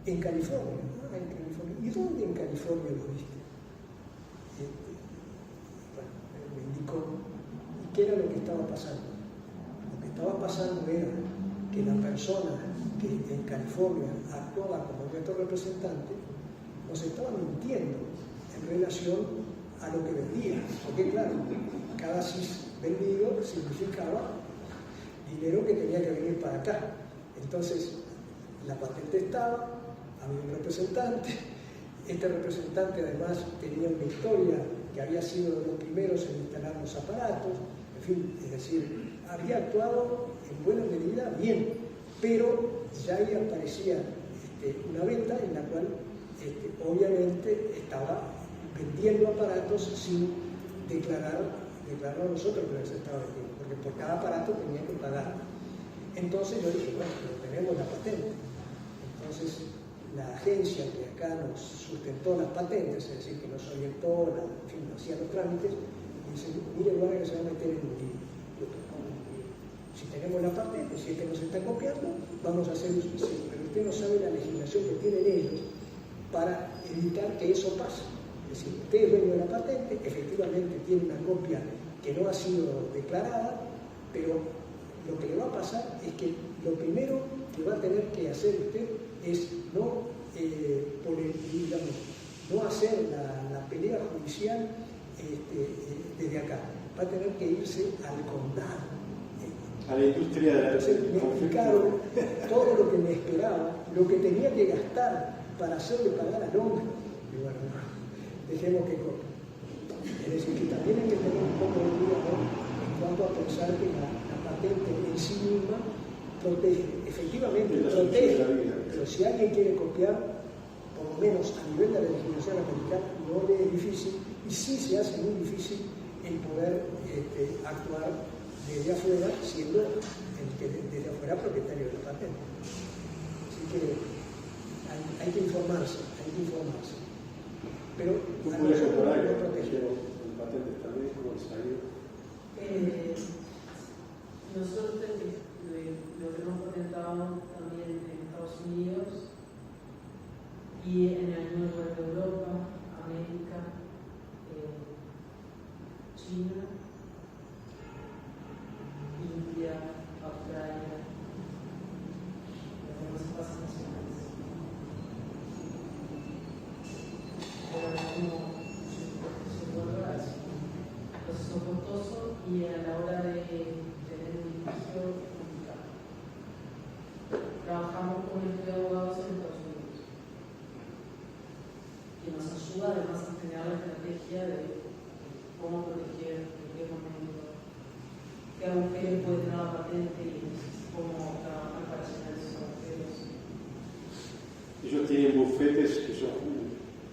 Speaker 3: En California. Ah, en California. ¿Y dónde en California lo viste? Bueno, me indicó. ¿Y qué era lo que estaba pasando? Lo que estaba pasando era que la persona que en California actuaba como nuestro representante nos estaba mintiendo en relación a lo que vendía. Porque claro, cada CIS vendido significaba dinero que tenía que venir para acá. Entonces, la patente estaba, había un representante, este representante además tenía una historia que había sido de los primeros en instalar los aparatos, en fin, es decir, había actuado en buena medida bien, pero ya ahí aparecía una venta en la cual obviamente estaba vendiendo aparatos sin declarar a nosotros que les estaba vendiendo, porque por cada aparato tenía que pagar. Entonces yo dije, bueno, pero tenemos la patente. Entonces la agencia que acá nos sustentó las patentes, es decir, que nos orientó, en fin, nos hacía los trámites, dice: mire, bueno, que se va a meter en un lío. Si tenemos la patente, si es que nos está copiando, vamos a hacer uso. Sí, pero usted no sabe la legislación que tienen ellos para evitar que eso pase. Es decir, usted es dueño de la patente, efectivamente tiene una copia que no ha sido declarada, pero lo que le va a pasar es que lo primero que va a tener que hacer usted es no hacer la pelea judicial desde acá. Va a tener que irse al condado.
Speaker 5: A la industria de la...
Speaker 3: Entonces me explicaron todo lo que me esperaba, lo que tenía que gastar para hacerle pagar al hombre. Y bueno, dejemos que corra. Es decir, que también hay que tener un poco de cuidado en cuanto a pensar que la patente en sí misma protege. Efectivamente protege, pero si alguien quiere copiar, por lo menos a nivel de la legislación americana, no le es difícil, y sí se hace muy difícil el poder actuar desde afuera, siendo el que desde afuera propietario de la patente. Así que hay que informarse, Pero
Speaker 5: ¿tú
Speaker 3: a
Speaker 5: puedes
Speaker 3: nosotros
Speaker 5: comparar
Speaker 3: no
Speaker 5: con
Speaker 3: protege.
Speaker 5: el patente también, cómo les ha ido?
Speaker 4: Nosotros lo tenemos patentado también en Estados Unidos y en el norte de Europa, América, China, India, Australia, las demás bases nacionales. Pero como proceso costoso y a la hora de tener un litigio complicado. Trabajamos con un equipo de abogados en Estados Unidos que nos ayuda además a generar la estrategia de cómo proteger, en qué momento, qué agujeros puede tener la patente y cómo trabajar para llenar esos agujeros.
Speaker 5: Ellos tienen bufetes que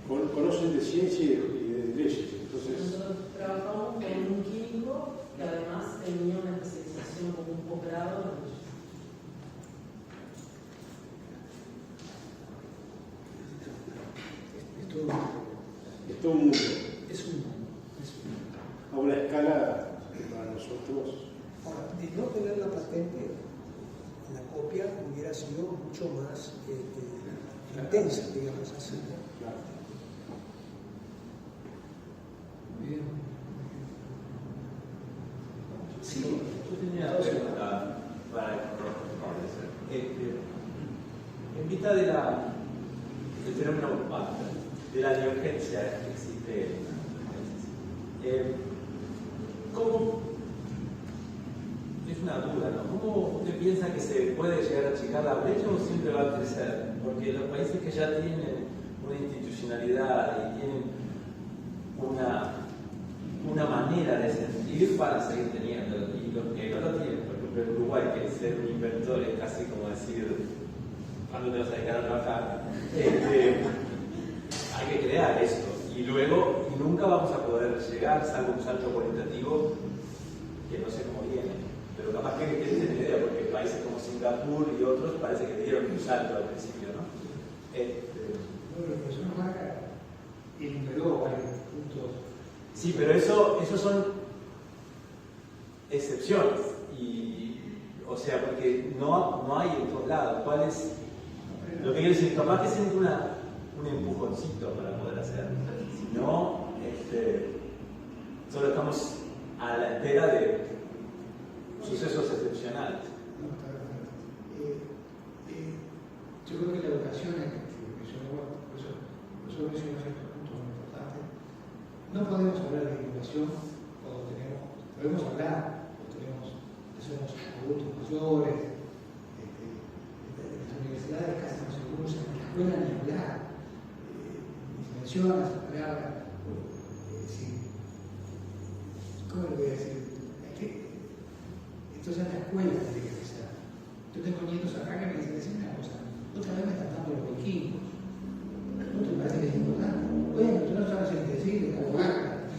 Speaker 5: conocen de ciencia y de leyes. Entonces,
Speaker 4: nosotros trabajamos con un químico que además tenía una especialización como un posgrado en leyes.
Speaker 5: es todo un mundo.
Speaker 3: Es un mundo.
Speaker 5: A una escala para nosotros.
Speaker 3: Ahora, de no tener la patente, la copia hubiera sido mucho más intensa, digamos así, ¿no?
Speaker 5: Claro.
Speaker 1: Bien. Sí.
Speaker 6: Yo tenía una pregunta para el profesor. En vista del fenómeno de la divergencia que existe, ¿cómo? Es una duda, ¿no? ¿Cómo usted piensa que se puede llegar a achicar la brecha o siempre va a crecer? Porque los países que ya tienen una institucionalidad y tienen una manera de sentir van a seguir teniendo, y los que no lo tienen, por ejemplo en Uruguay, que ser un inventor es casi como decir, ¿cuándo te vas a dedicar a trabajar? Hay que creer y nunca vamos a poder llegar, salvo un salto cualitativo que no sé cómo viene. Pero capaz que tienes una idea, porque países como Singapur y otros parece que dieron un salto al principio, ¿no?
Speaker 1: Bueno, el profesor Vaca enumeró varios puntos.
Speaker 6: Sí, pero esos son excepciones. O sea, porque no hay en todos lados. ¿Cuál es? Lo que quiero decir, capaz que se necesita un empujoncito para poder hacerlo. Si no, solo estamos a la espera de sucesos excepcionales.
Speaker 1: No, está perfecto. Yo creo que la educación, por eso mencionó estos puntos muy importantes. No podemos hablar de educación cuando podemos hablar, somos adultos mayores, en las universidades casi no se usa, en la escuela ni hablar, ni se menciona esa palabra. ¿Cómo le voy a decir? Esto ya en la escuela tiene que empezar. Yo tengo nietos acá que me dicen, decime una cosa, otra vez me están dando los vikingos. ¿No te parece que es importante? Bueno, tú no sabes el decir, de Vaca.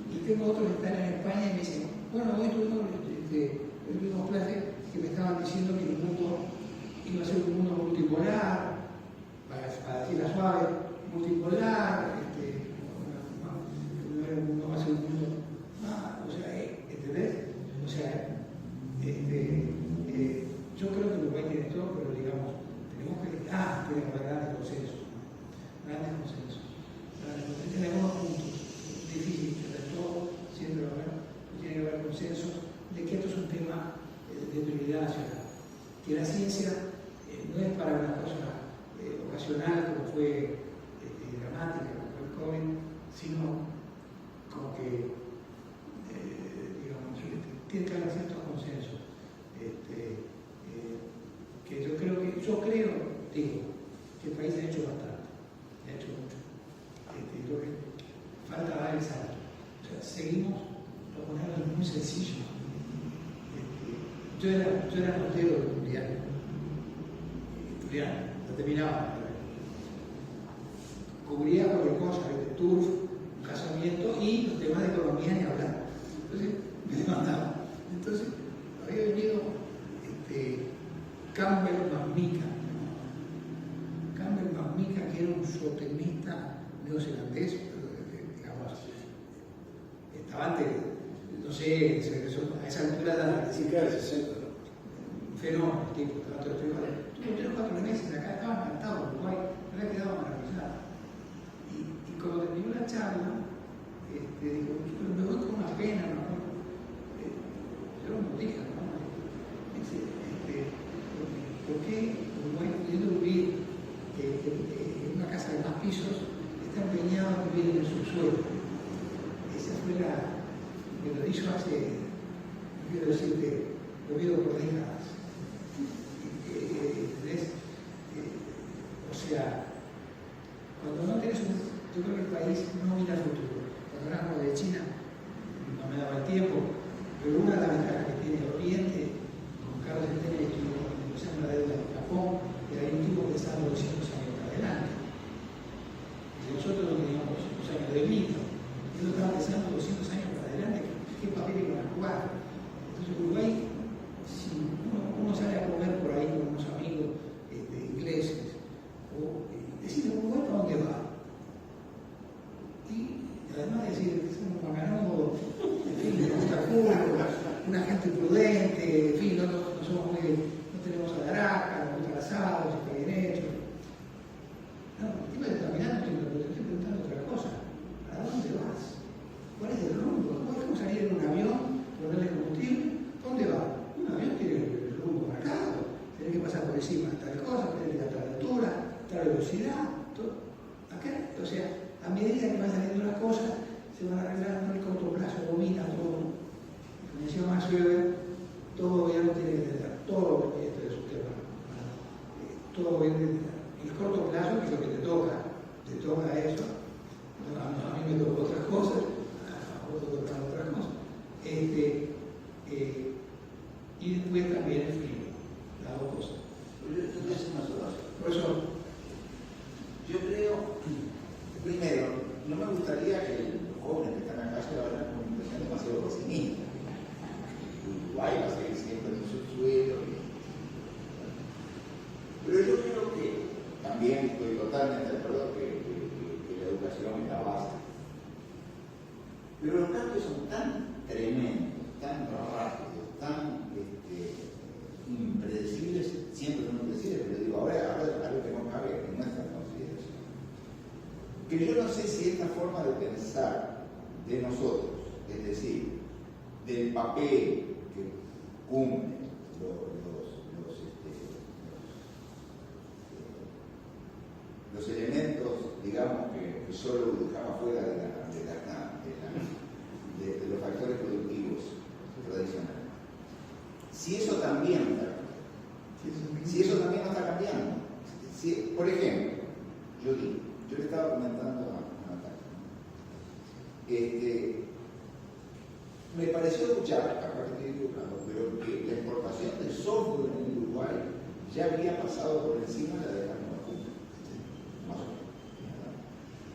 Speaker 1: Y tengo otros que están en España y me dicen, bueno, hoy tuvimos clases que me estaban diciendo que el mundo iba a ser un mundo multipolar, para decirla suave, multipolar, no va a ser un mundo más, o sea, ¿entendés? O sea, yo creo que Uruguay tiene todo, pero digamos, tenemos que haber grandes consensos. Tenemos unos puntos difíciles, sobre todo, siempre tiene que haber consensos de que esto es un tema de prioridad nacional, que la ciencia no es para una cosa ocasional como fue dramática, como fue el COVID, sino como que, digamos, tiene que haber ciertos consensos. Que yo creo, que el país ha hecho bastante, ha hecho mucho. Creo que falta dar el salto. O sea, seguimos, lo ponemos muy sencillo. Yo era notero de mundial, lo terminaba. Cubría cualquier cosa, el turf, un casamiento y los temas de economía ni hablar. Entonces me demandaba. Entonces había venido Campbell Mamika, que era un zootecnista neozelandés, digamos, estaba antes, no sé, a esa altura de la
Speaker 5: cerca de 60, ¿no?
Speaker 1: Un fenómeno, el tipo, estaba todo el tiempo. Tuvo 3 o 4 meses acá, estaba encantado en Uruguay, me había quedado maravillado. Y cuando terminó la charla, digo, me voy con una pena, ¿no? Yo no lo dije, ¿no? ¿Por qué Uruguay, pudiendo vivir en una casa de más pisos, está empeñado en vivir en el subsuelo? Esa fue me lo dijo hace, no quiero decirte, lo vivo por décadas. ¿Entendés? O sea, cuando no tenés yo creo que el país no mira al futuro. Cuando hablamos de China, no me daba el tiempo, pero una de las ventajas que tiene el Oriente, con Carlos Centeno, negociando la deuda de Japón, era un tipo pensando 200 años para adelante. Y nosotros no teníamos 200 años de vida. Él no estaba pensando 200 años para adelante, qué papel iban a jugar. Entonces Uruguay, si uno sale a comer por ahí con unos amigos ingleses, o decirle, Uruguay, ¿para dónde va? Y además de decir que somos macanudos, en fin, nos gusta el fútbol, una gente prudente, en fin, no somos no tenemos alaraca, nos gusta el asado, si está bien hecho. No, el tipo está mirando, pero te estoy preguntando otra cosa. ¿Para dónde vas? ¿Cuál es el rumbo? ¿Es como salir en un avión, ponerle combustible? ¿Dónde va? Un avión tiene el rumbo marcado, tiene que pasar por encima de tal cosa, tiene que ir a tal altura, tal velocidad, todo. Acá, o sea, a medida que va saliendo una cosa, se van arreglando en el corto plazo, domina todo. Como decía Max Weber, todo gobierno tiene que tener, todo esto es un tema, todo gobierno tiene que tener. En el corto plazo, que es lo que te toca eso. A mí me tocó otras cosas, a otros tocan otras cosas. Y después también el frío, las dos cosas. Por eso,
Speaker 2: yo creo, primero, no me gustaría que
Speaker 7: cambios son tan tremendos, tan rápidos, tan impredecibles, siempre son impredecibles, pero digo, ahora algo que no cabe en nuestra consideración. Que yo no sé si esta forma de pensar de nosotros, es decir, del papel que cumplen los elementos, digamos, que solo dejaba fuera de los factores productivos tradicionales. Si eso también no está cambiando. Por ejemplo, yo le estaba comentando a Natalia, me pareció escuchar, capaz que estoy equivocado, pero que la exportación de software en el Uruguay ya había pasado por encima de la de la manufactura. Más o menos.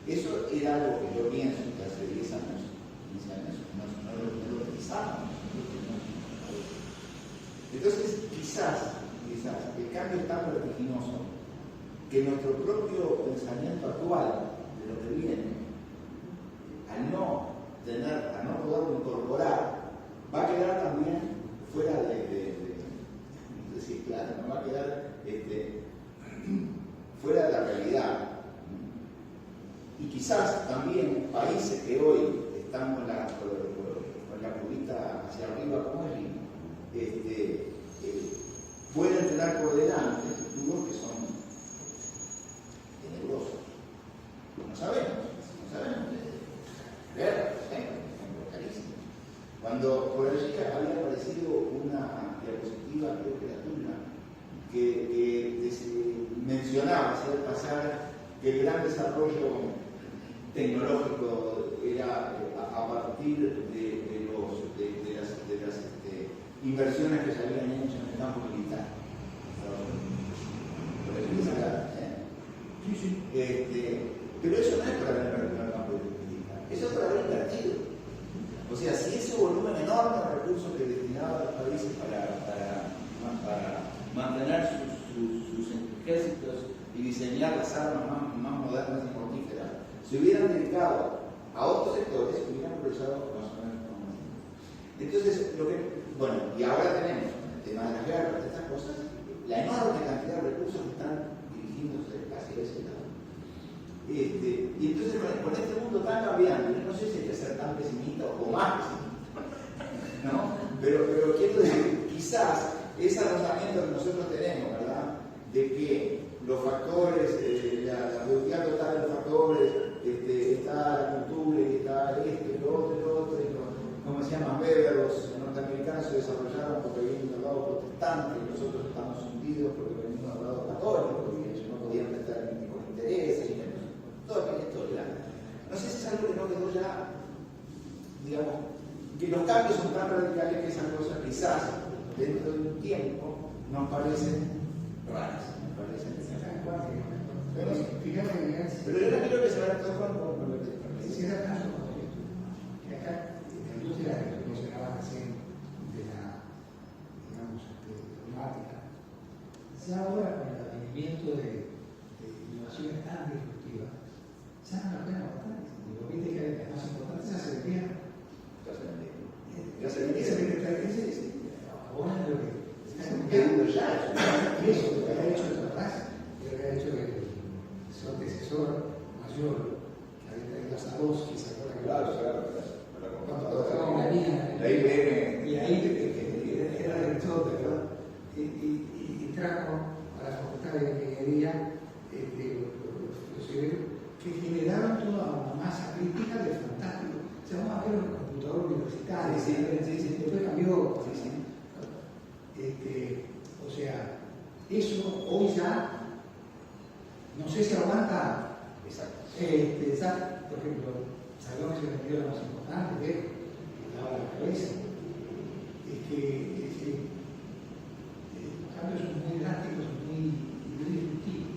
Speaker 7: Eso era algo que yo pienso que hace 10 años, 15 años, no lo pensábamos. Entonces, quizás el cambio es tan vertiginoso que nuestro propio pensamiento actual de lo que viene, al no poderlo incorporar, va a quedar también fuera no va a quedar fuera de la realidad. Y quizás también países que hoy están con la curita hacia arriba como allí, pueden tener por delante futuros que son tenebrosos. No sabemos. Ver, por ejemplo, carísimo. Cuando por allí había aparecido una diapositiva, creo que era tuya, que se mencionaba, hacía pasar que el gran desarrollo tecnológico era a partir de las inversiones que se habían hecho en el campo militar. Por eso es acá, Sí. Pero eso no es para haber invertido en el campo militar, eso es para haber invertido. O sea, si ese volumen enorme de recursos que destinaba a los países para mantener sus ejércitos y diseñar las armas más modernas y mortíferas, se hubieran dedicado a otros sectores, hubieran progresado más o menos como así. Entonces, y ahora tenemos el tema de las guerras, de estas cosas, la enorme cantidad de recursos que están dirigiéndose casi a ese lado. Y entonces con este mundo tan cambiante, yo no sé si hay que ser tan pesimista o más pesimista, ¿no? Pero quiero decir, quizás ese razonamiento que nosotros tenemos, ¿verdad? De que los factores, la productividad total de los factores, está la cultura, y está lo otro, ¿cómo se llama? Weber, los norteamericanos se desarrollaron porque vienen del lado protestante, y nosotros estamos hundidos porque venimos del lado católico, y ellos no podían prestar ningún tipo de intereses, y toda la historia. No sé si es algo que no quedó ya, digamos, que los cambios son tan radicales que esas cosas quizás dentro de un tiempo nos parecen raras, nos parecen. Pero yo no creo que se vaya a tocar con lo que
Speaker 2: Si era el caso, que acá en la industria que mencionaba recién de la, digamos, temática, ya ahora con el advenimiento de innovaciones tan disruptivas, ya no la pena votar. Digo, viste que las más importantes ya se vendieron.
Speaker 7: Ya se vendieron.
Speaker 2: Ahora lo que
Speaker 7: está cambiando ya.
Speaker 2: Y eso lo que ha hecho el atrás, lo que ha hecho el antecesor mayor, que había traído hasta dos, que se acuerdan.
Speaker 7: Claro.
Speaker 2: Cuando trabajaba en la línea.
Speaker 7: La IBM.
Speaker 2: Y ahí era director, ¿verdad? Y trajo a la Facultad de Ingeniería los que generaron toda una masa crítica de fantástico. Se llamaba el computador universitario.
Speaker 7: Sí.
Speaker 2: Después cambió. O sea, eso hoy ya no sé si aguanta.
Speaker 7: Exacto.
Speaker 2: Por ejemplo, Salón se vendió la más importante, que daba la cabeza. Los cambios son muy drásticos, muy disruptivos.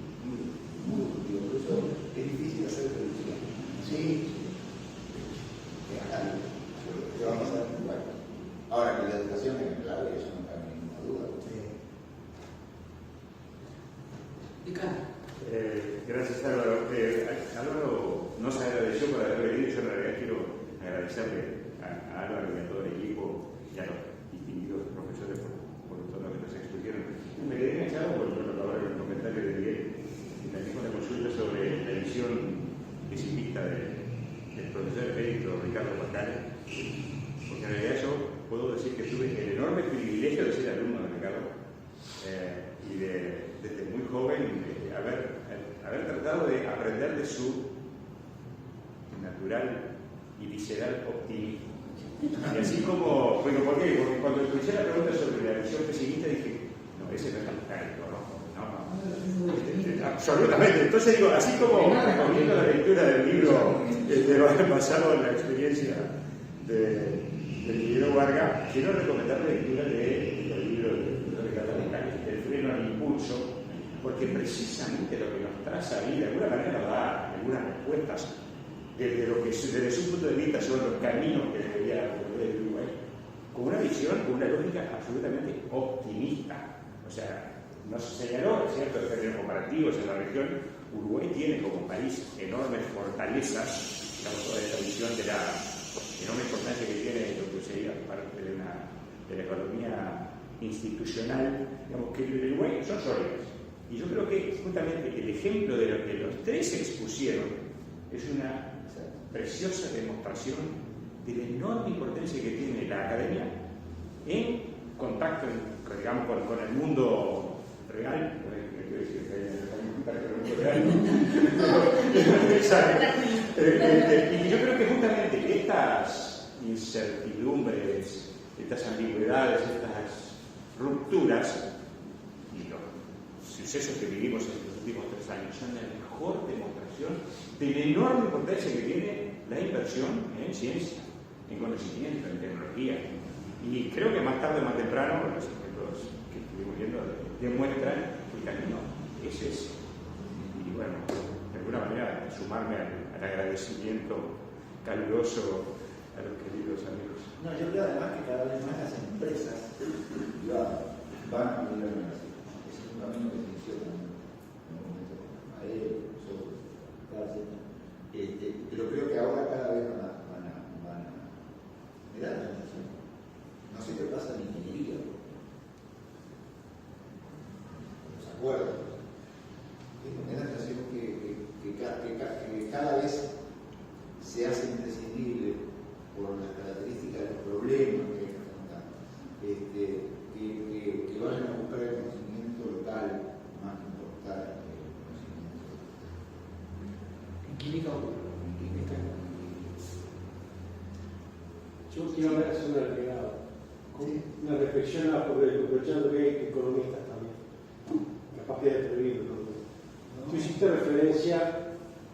Speaker 7: Muy disruptivos, por eso es difícil hacer predicción.
Speaker 2: Sí.
Speaker 7: ¿Qué vamos a hacer? Bueno, ahora que la educación es clave, eso no cabe ninguna duda.
Speaker 8: Gracias, Álvaro. Álvaro nos agradeció por haber venido. Yo en realidad quiero agradecerle a a Álvaro y a todo el equipo y a los distinguidos profesores por todo lo que nos expusieron. Me quedé enganchado por ahora el comentario de Miguel y también con la consulta sobre la visión pesimista del profesor emérito Ricardo Pascal, porque en realidad yo puedo decir que tuve el enorme privilegio de ser alumno de Ricardo y desde muy joven haber tratado de aprender de su natural y visceral optimismo. Y así como, bueno, ¿por qué? Porque cuando escuché la pregunta sobre la visión pesimista dije, no, ese no es mecánico, no. Absolutamente. Entonces digo, así como recomiendo la lectura del libro basado en la experiencia de Miguel Vargas, quiero recomendar la lectura del libro de Ricardo Pascal, El freno al impulso, porque precisamente lo que nos traza ahí de alguna manera nos da algunas respuestas desde su punto de vista sobre los caminos que debería recorrer el Uruguay, con una visión, con una lógica absolutamente optimista. O sea, nos señaló, es cierto, en términos comparativos en la región, Uruguay tiene como país enormes fortalezas, digamos, toda esta visión de la enorme importancia que tiene lo que sería parte de la economía institucional, digamos, que el Uruguay son sólidas. Y yo creo que justamente el ejemplo de lo que los tres expusieron es una preciosa demostración de la enorme importancia que tiene la academia en contacto, digamos, con el mundo real. Y yo creo que justamente estas incertidumbres, estas ambigüedades, estas rupturas y los sucesos que vivimos en los últimos 3 años son la mejor demostración de la enorme importancia que tiene la inversión en ciencia, en conocimiento, en tecnología. Y creo que más tarde o más temprano, los ejemplos que estuvimos viendo demuestran que el camino es ese. Y bueno, de alguna manera sumarme al agradecimiento caluroso a los queridos amigos.
Speaker 7: No, yo creo además que cada vez más las empresas privadas van a venir a la universidad. Ese es un camino que se inició en un momento a él, nosotros, pero creo que ahora cada vez van a mirar la atención. No sé qué pasa en ingeniería. Los acuerdos. Me da la sensación que cada vez se hace imprescindible por las características de los problemas que hay que afrontar, que vayan a buscar el conocimiento local más que importar el conocimiento.
Speaker 1: En química o
Speaker 5: yo quiero hacer una agregada, una reflexión aprovechando que hay economistas también, capaz que haya prohibido. Tú hiciste referencia,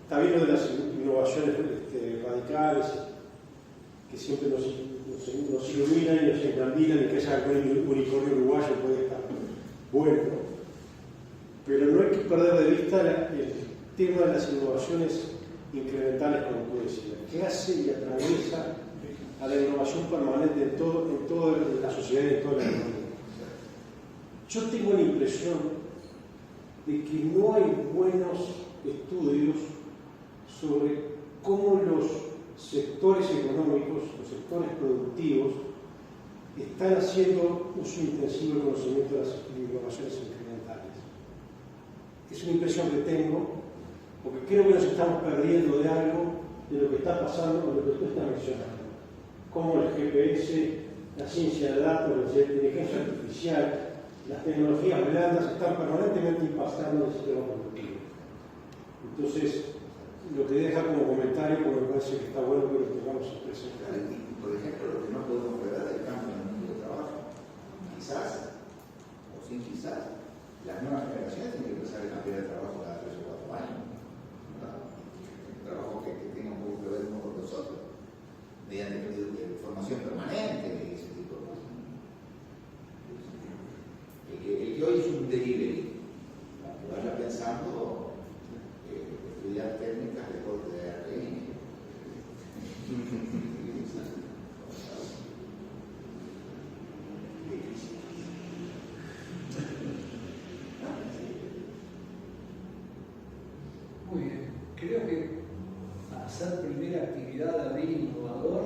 Speaker 5: está bien lo de las innovaciones radicales, que siempre nos iluminan y nos encandilan y que ese unicornio uruguayo puede estar bueno, pero no hay que perder de vista el tema de las innovaciones incrementales, como tú decías, que hace y atraviesa a la innovación permanente en toda la sociedad y en toda la economía. Yo tengo la impresión de que no hay buenos estudios sobre cómo los sectores económicos, los sectores productivos, están haciendo uso intensivo del conocimiento de las innovaciones incrementales. Es una impresión que tengo, porque creo que nos estamos perdiendo de algo de lo que está pasando con lo que tú estás mencionando. Como el GPS, la ciencia de datos, la inteligencia artificial, las tecnologías blandas están permanentemente impactando en el sistema productivo. Entonces, lo que deja como comentario, porque me parece que está bueno que lo tengamos presente.
Speaker 7: Y, por ejemplo, lo que no podemos perder del cambio en el mundo del trabajo. Quizás, o sin quizás, las nuevas generaciones tienen que empezar a cambiar el trabajo cada 3 o 4 años. Un trabajo que tenga un poco que ver con nosotros, mediante formación permanente y ese tipo de cosas. El que hoy es un delivery, que vaya pensando estudiar técnicas de corte de RI.
Speaker 1: Muy bien, creo que para hacer primera actividad de abril innovador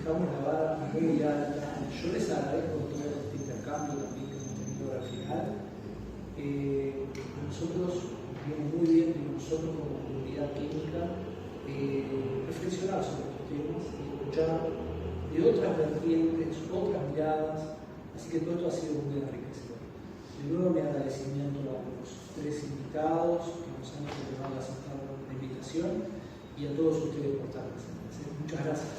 Speaker 1: dejamos la vara muy alta. Yo les agradezco todo este intercambio también que hemos tenido al final. Nosotros vimos muy bien, y nosotros como comunidad química, reflexionar sobre estos temas y escuchar de otras vertientes, otras miradas, así que todo esto ha sido muy enriquecedor. De nuevo mi agradecimiento a los 3 invitados que nos han ayudado a aceptar la invitación y a todos ustedes por estar presentes. Muchas gracias.